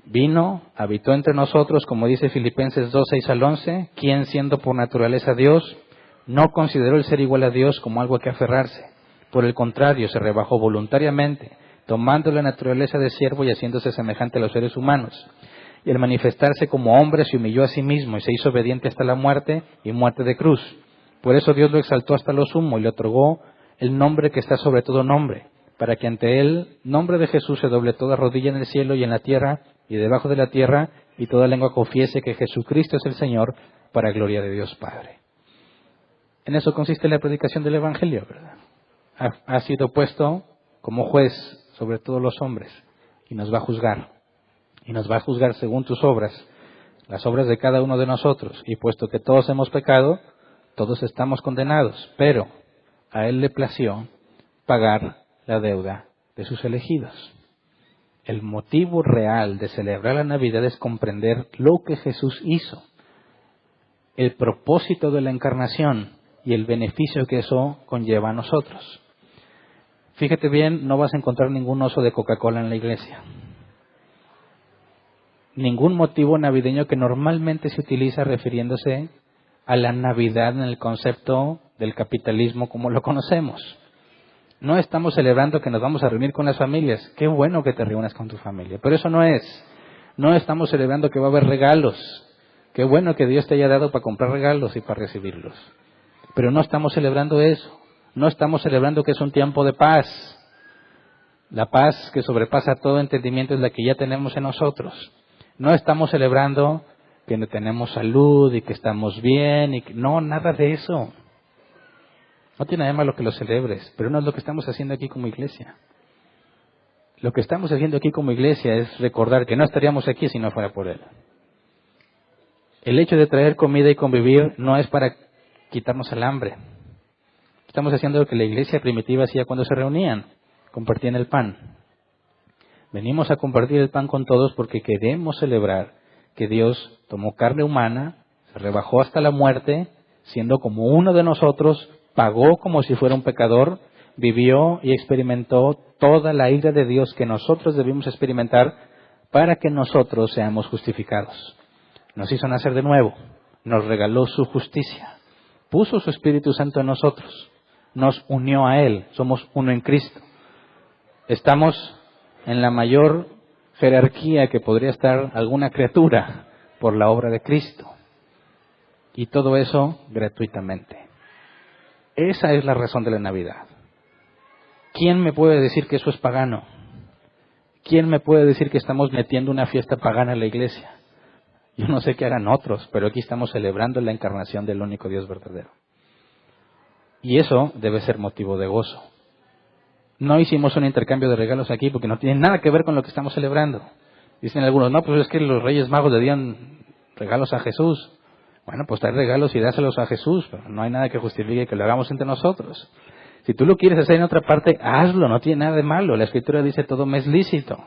Vino, habitó entre nosotros, como dice Filipenses 2, 6 al 11, quien siendo por naturaleza Dios, no consideró el ser igual a Dios como algo a que aferrarse. Por el contrario, se rebajó voluntariamente, tomando la naturaleza de siervo y haciéndose semejante a los seres humanos. Y al manifestarse como hombre se humilló a sí mismo y se hizo obediente hasta la muerte y muerte de cruz. Por eso Dios lo exaltó hasta lo sumo y le otorgó el nombre que está sobre todo nombre, para que ante él, nombre de Jesús, se doble toda rodilla en el cielo y en la tierra y debajo de la tierra, y toda lengua confiese que Jesucristo es el Señor, para gloria de Dios Padre. En eso consiste la predicación del Evangelio, ¿verdad? Ha sido puesto como juez sobre todos los hombres y nos va a juzgar. Y nos va a juzgar según tus obras, las obras de cada uno de nosotros. Y puesto que todos hemos pecado, todos estamos condenados. Pero a Él le plació pagar la deuda de sus elegidos. El motivo real de celebrar la Navidad es comprender lo que Jesús hizo, el propósito de la encarnación y el beneficio que eso conlleva a nosotros. Fíjate bien, no vas a encontrar ningún oso de Coca-Cola en la iglesia. Ningún motivo navideño que normalmente se utiliza refiriéndose a la Navidad en el concepto del capitalismo como lo conocemos. No estamos celebrando que nos vamos a reunir con las familias. Qué bueno que te reúnas con tu familia, pero eso no es. No estamos celebrando que va a haber regalos. Qué bueno que Dios te haya dado para comprar regalos y para recibirlos. Pero no estamos celebrando eso. No estamos celebrando que es un tiempo de paz. La paz que sobrepasa todo entendimiento es la que ya tenemos en nosotros. No estamos celebrando que no tenemos salud y que estamos bien. No, nada de eso. No tiene nada de malo que lo celebres, pero no es lo que estamos haciendo aquí como iglesia. Lo que estamos haciendo aquí como iglesia es recordar que no estaríamos aquí si no fuera por Él. El hecho de traer comida y convivir no es para quitarnos el hambre. Estamos haciendo lo que la iglesia primitiva hacía cuando se reunían, compartían el pan. Venimos a compartir el pan con todos porque queremos celebrar que Dios tomó carne humana, se rebajó hasta la muerte, siendo como uno de nosotros, pagó como si fuera un pecador, vivió y experimentó toda la ira de Dios que nosotros debimos experimentar para que nosotros seamos justificados. Nos hizo nacer de nuevo, nos regaló su justicia, puso su Espíritu Santo en nosotros, nos unió a Él, somos uno en Cristo. Estamos en la mayor jerarquía que podría estar alguna criatura por la obra de Cristo. Y todo eso gratuitamente. Esa es la razón de la Navidad. ¿Quién me puede decir que eso es pagano? ¿Quién me puede decir que estamos metiendo una fiesta pagana en la iglesia? Yo no sé qué hagan otros, pero aquí estamos celebrando la encarnación del único Dios verdadero. Y eso debe ser motivo de gozo. No hicimos un intercambio de regalos aquí porque no tiene nada que ver con lo que estamos celebrando. Dicen algunos, no, pues es que los Reyes Magos le dieron regalos a Jesús. Bueno, pues trae regalos y dáselos a Jesús, pero no hay nada que justifique que lo hagamos entre nosotros. Si tú lo quieres hacer en otra parte, hazlo, no tiene nada de malo. La Escritura dice todo me es lícito,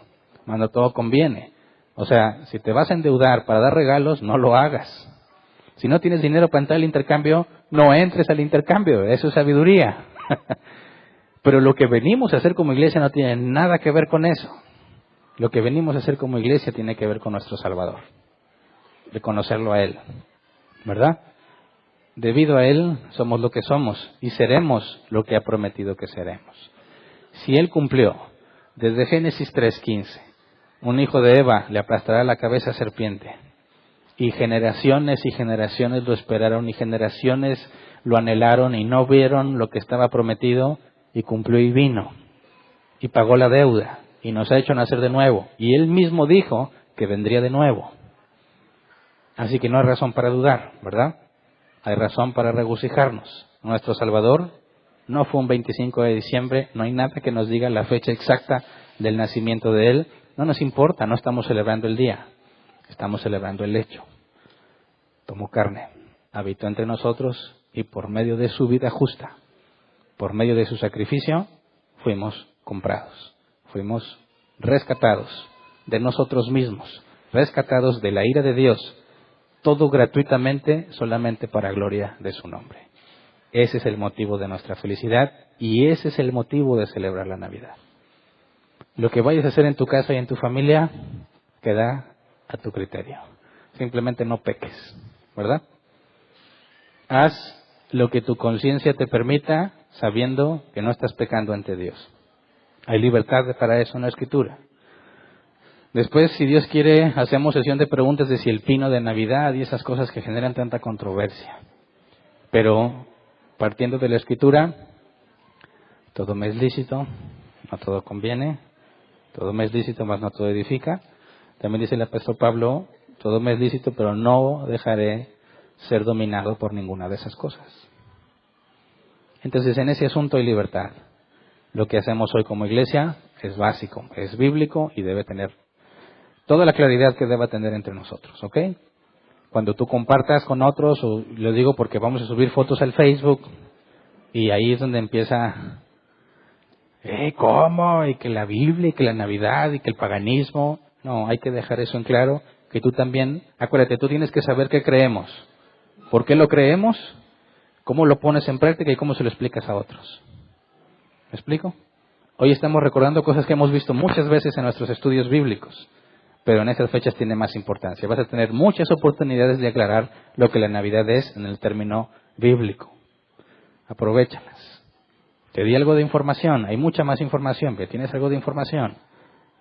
cuando todo conviene. O sea, si te vas a endeudar para dar regalos, no lo hagas. Si no tienes dinero para entrar al intercambio, no entres al intercambio, eso es sabiduría. Pero lo que venimos a hacer como iglesia no tiene nada que ver con eso. Lo que venimos a hacer como iglesia tiene que ver con nuestro Salvador, de conocerlo a Él, ¿verdad? Debido a Él somos lo que somos y seremos lo que ha prometido que seremos. Si Él cumplió, desde Génesis 3:15, un hijo de Eva le aplastará la cabeza a serpiente, y generaciones lo esperaron, y generaciones lo anhelaron y no vieron lo que estaba prometido, y cumplió y vino, y pagó la deuda, y nos ha hecho nacer de nuevo, y Él mismo dijo que vendría de nuevo. Así que no hay razón para dudar, ¿verdad? Hay razón para regocijarnos. Nuestro Salvador no fue un 25 de diciembre, no hay nada que nos diga la fecha exacta del nacimiento de Él, no nos importa, no estamos celebrando el día, estamos celebrando el hecho. Tomó carne, habitó entre nosotros y por medio de su vida justa, por medio de su sacrificio, fuimos comprados, fuimos rescatados de nosotros mismos, rescatados de la ira de Dios, todo gratuitamente, solamente para gloria de su nombre. Ese es el motivo de nuestra felicidad y ese es el motivo de celebrar la Navidad. Lo que vayas a hacer en tu casa y en tu familia queda a tu criterio. Simplemente no peques, ¿verdad? Haz lo que tu conciencia te permita, sabiendo que no estás pecando ante Dios. Hay libertad para eso en la Escritura. Después, si Dios quiere, hacemos sesión de preguntas de si el pino de Navidad y esas cosas que generan tanta controversia. Pero, partiendo de la Escritura, todo me es lícito, no todo conviene, todo me es lícito, mas no todo edifica. También dice el apóstol Pablo, todo me es lícito, pero no dejaré ser dominado por ninguna de esas cosas. Entonces, en ese asunto hay libertad. Lo que hacemos hoy como iglesia es básico, es bíblico y debe tener toda la claridad que deba tener entre nosotros, ¿ok? Cuando tú compartas con otros, o lo digo porque vamos a subir fotos al Facebook, y ahí es donde empieza, ¿cómo? Y que la Biblia, y que la Navidad, y que el paganismo. No, hay que dejar eso en claro, que tú también, acuérdate, tú tienes que saber qué creemos. ¿Por qué lo creemos? ¿Cómo lo pones en práctica y cómo se lo explicas a otros? ¿Me explico? Hoy estamos recordando cosas que hemos visto muchas veces en nuestros estudios bíblicos, pero en estas fechas tiene más importancia. Vas a tener muchas oportunidades de aclarar lo que la Navidad es en el término bíblico. Aprovéchalas. Te di algo de información, hay mucha más información, pero tienes algo de información.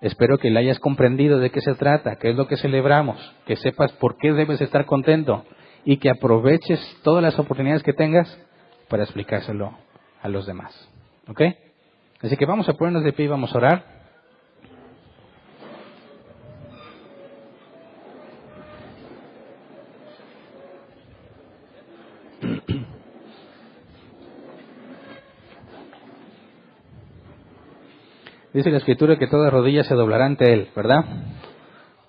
Espero que la hayas comprendido de qué se trata, qué es lo que celebramos, que sepas por qué debes estar contento y que aproveches todas las oportunidades que tengas para explicárselo a los demás. ¿Ok? Así que vamos a ponernos de pie y vamos a orar. Dice la Escritura que toda rodilla se doblará ante Él, ¿verdad?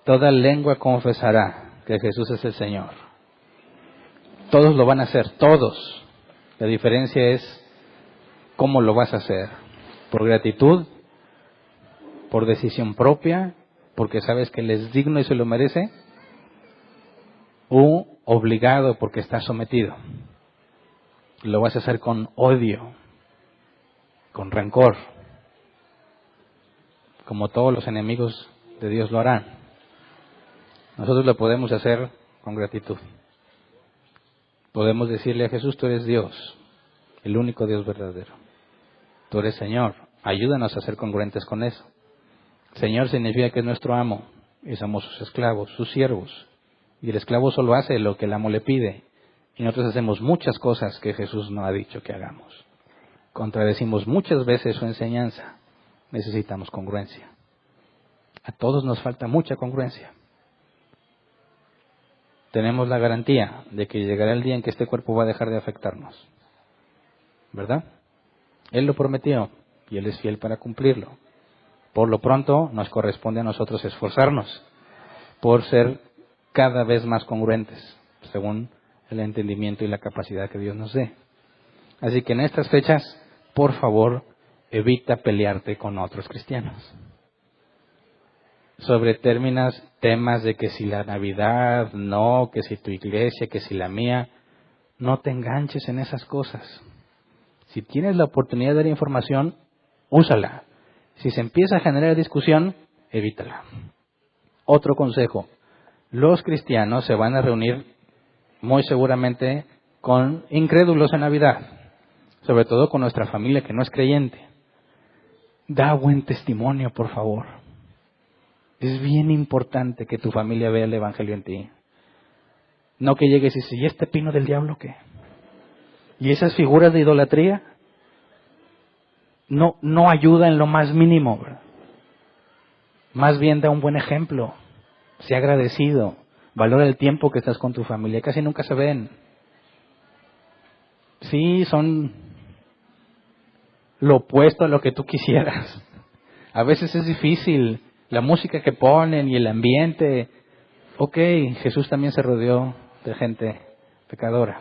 Toda lengua confesará que Jesús es el Señor. Todos lo van a hacer, todos. La diferencia es cómo lo vas a hacer. Por gratitud, por decisión propia, porque sabes que Él es digno y se lo merece, o obligado porque estás sometido. Lo vas a hacer con odio, con rencor, como todos los enemigos de Dios lo harán. Nosotros lo podemos hacer con gratitud. Podemos decirle a Jesús, tú eres Dios, el único Dios verdadero. Tú eres Señor, ayúdanos a ser congruentes con eso. Señor significa que es nuestro amo y somos sus esclavos, sus siervos. Y el esclavo solo hace lo que el amo le pide. Y nosotros hacemos muchas cosas que Jesús no ha dicho que hagamos. Contradecimos muchas veces su enseñanza. Necesitamos congruencia. A todos nos falta mucha congruencia. Tenemos la garantía de que llegará el día en que este cuerpo va a dejar de afectarnos. ¿Verdad? Él lo prometió y Él es fiel para cumplirlo. Por lo pronto nos corresponde a nosotros esforzarnos por ser cada vez más congruentes, según el entendimiento y la capacidad que Dios nos dé. Así que en estas fechas, por favor, evita pelearte con otros cristianos. Sobre temas de que si la Navidad, no, que si tu iglesia, que si la mía, no te enganches en esas cosas. Si tienes la oportunidad de dar información, úsala. Si se empieza a generar discusión, evítala. Otro consejo, los cristianos se van a reunir muy seguramente con incrédulos en Navidad, sobre todo con nuestra familia que no es creyente. Da buen testimonio, por favor. Es bien importante que tu familia vea el Evangelio en ti. No que llegues y dices, ¿y este pino del diablo qué? ¿Y esas figuras de idolatría? No ayuda en lo más mínimo, ¿verdad? Más bien da un buen ejemplo. Sea agradecido. Valora el tiempo que estás con tu familia. Casi nunca se ven. Sí, son lo opuesto a lo que tú quisieras. A veces es difícil. la música que ponen y el ambiente. Ok, Jesús también se rodeó de gente pecadora,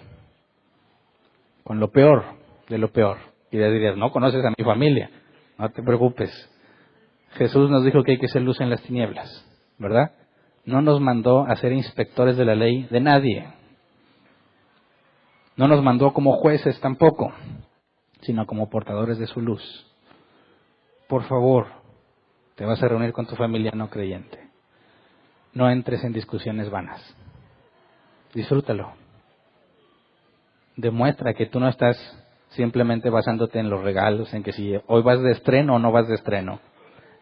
con lo peor de lo peor. Y le dirías, no conoces a mi familia, no te preocupes. Jesús nos dijo que hay que ser luz en las tinieblas, ¿verdad? No nos mandó a ser inspectores de la ley de nadie. No nos mandó como jueces tampoco, sino como portadores de su luz. Por favor, te vas a reunir con tu familia no creyente. No entres en discusiones vanas. Disfrútalo. Demuestra que tú no estás simplemente basándote en los regalos, en que si hoy vas de estreno o no vas de estreno.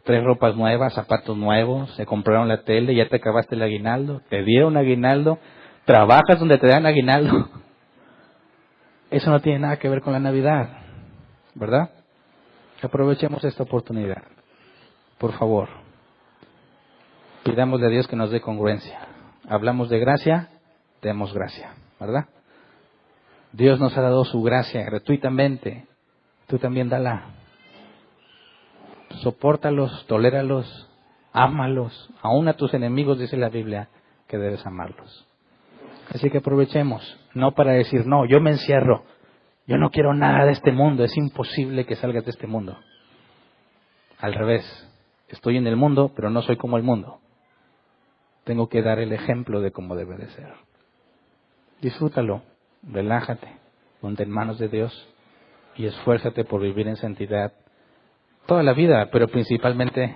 Traes ropas nuevas, zapatos nuevos, se compraron la tele, ya te acabaste el aguinaldo, te dieron aguinaldo, trabajas donde te dan aguinaldo. Eso no tiene nada que ver con la Navidad, ¿verdad? Aprovechemos esta oportunidad, por favor. Pidámosle a Dios que nos dé congruencia. Hablamos de gracia, demos gracia, ¿verdad? Dios nos ha dado su gracia gratuitamente. Tú también dala. Sopórtalos, toléralos, ámalos. Aún a tus enemigos dice la Biblia que debes amarlos. Así que aprovechemos, no para decir, no, yo me encierro. Yo no quiero nada de este mundo, es imposible que salgas de este mundo. Al revés, estoy en el mundo, pero no soy como el mundo. Tengo que dar el ejemplo de cómo debe de ser. Disfrútalo, relájate, ponte en manos de Dios y esfuérzate por vivir en santidad toda la vida, pero principalmente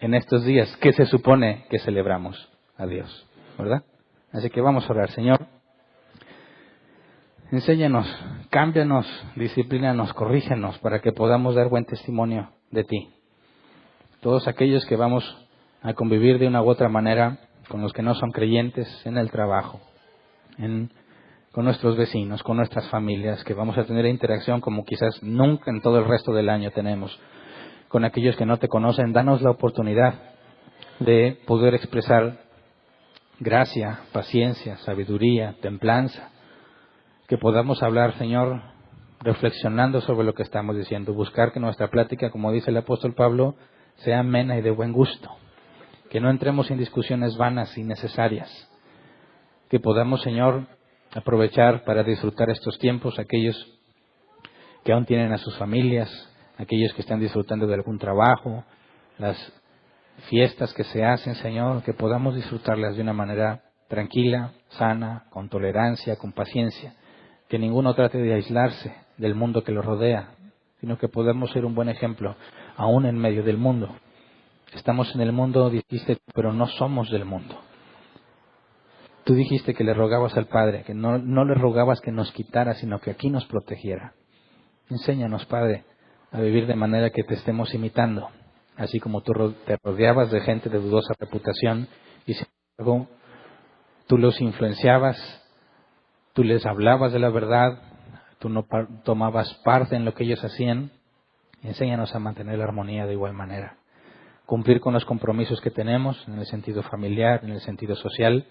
en estos días que se supone que celebramos a Dios, ¿verdad? Así que vamos a orar. Señor, enséñanos, cámbianos, disciplínanos, corrígenos para que podamos dar buen testimonio de ti. Todos aquellos que vamos a convivir de una u otra manera con los que no son creyentes en el trabajo, con nuestros vecinos, con nuestras familias, que vamos a tener interacción como quizás nunca en todo el resto del año tenemos, con aquellos que no te conocen, danos la oportunidad de poder expresar gracia, paciencia, sabiduría, templanza, que podamos hablar, Señor, reflexionando sobre lo que estamos diciendo, buscar que nuestra plática, como dice el apóstol Pablo, sea amena y de buen gusto, que no entremos en discusiones vanas y innecesarias, que podamos, Señor, aprovechar para disfrutar estos tiempos, aquellos que aún tienen a sus familias, aquellos que están disfrutando de algún trabajo, las fiestas que se hacen, Señor, que podamos disfrutarlas de una manera tranquila, sana, con tolerancia, con paciencia, que ninguno trate de aislarse del mundo que lo rodea, sino que podamos ser un buen ejemplo, aún en medio del mundo. Estamos en el mundo, dijiste, pero no somos del mundo. Tú dijiste que le rogabas al Padre, que no le rogabas que nos quitara, sino que aquí nos protegiera. Enséñanos, Padre, a vivir de manera que te estemos imitando, así como tú te rodeabas de gente de dudosa reputación y sin embargo tú los influenciabas, tú les hablabas de la verdad, tú no tomabas parte en lo que ellos hacían. Enséñanos a mantener la armonía de igual manera, cumplir con los compromisos que tenemos en el sentido familiar, en el sentido social,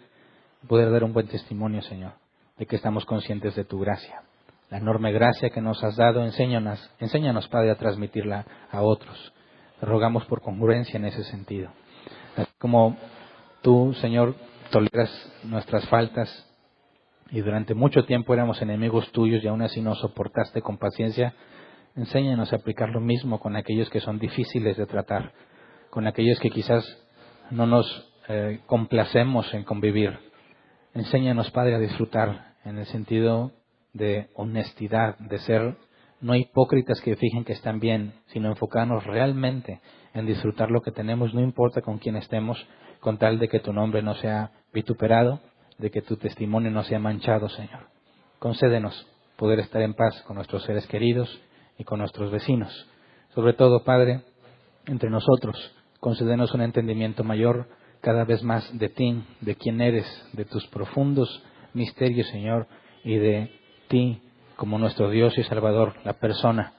poder dar un buen testimonio, Señor, de que estamos conscientes de tu gracia. La enorme gracia que nos has dado, enséñanos, Padre, a transmitirla a otros. Te rogamos por congruencia en ese sentido. Así como tú, Señor, toleras nuestras faltas y durante mucho tiempo éramos enemigos tuyos y aún así nos soportaste con paciencia, enséñanos a aplicar lo mismo con aquellos que son difíciles de tratar, con aquellos que quizás no nos complacemos en convivir. Enséñanos, Padre, a disfrutar en el sentido de honestidad, de ser no hipócritas que fijen que están bien, sino enfocarnos realmente en disfrutar lo que tenemos, no importa con quién estemos, con tal de que tu nombre no sea vituperado, de que tu testimonio no sea manchado, Señor. Concédenos poder estar en paz con nuestros seres queridos y con nuestros vecinos. Sobre todo, Padre, entre nosotros, concédenos un entendimiento mayor cada vez más de ti, de quién eres, de tus profundos misterios, Señor, y de ti como nuestro Dios y Salvador, la persona,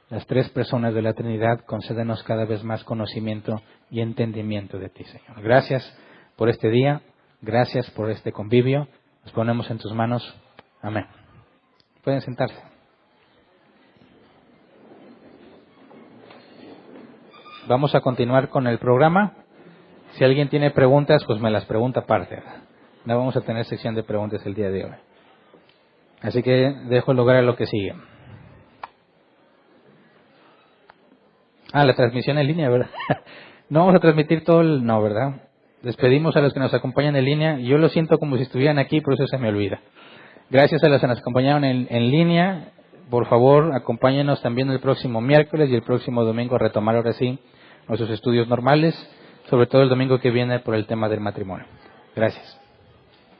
las tres personas de la Trinidad. Concédenos cada vez más conocimiento y entendimiento de ti, Señor. Gracias por este día, gracias por este convivio. Nos ponemos en tus manos. Amén. Pueden sentarse. Vamos a continuar con el programa. Si alguien tiene preguntas, pues me las pregunta aparte, ¿verdad? No vamos a tener sección de preguntas el día de hoy. Así que dejo el lugar a lo que sigue. La transmisión en línea, ¿verdad? No vamos a transmitir todo el... No, ¿verdad? Despedimos a los que nos acompañan en línea. Yo lo siento como si estuvieran aquí, por eso se me olvida. Gracias a los que nos acompañaron en línea. Por favor, acompáñenos también el próximo miércoles y el próximo domingo a retomar ahora sí nuestros estudios normales, sobre todo el domingo que viene por el tema del matrimonio. Gracias.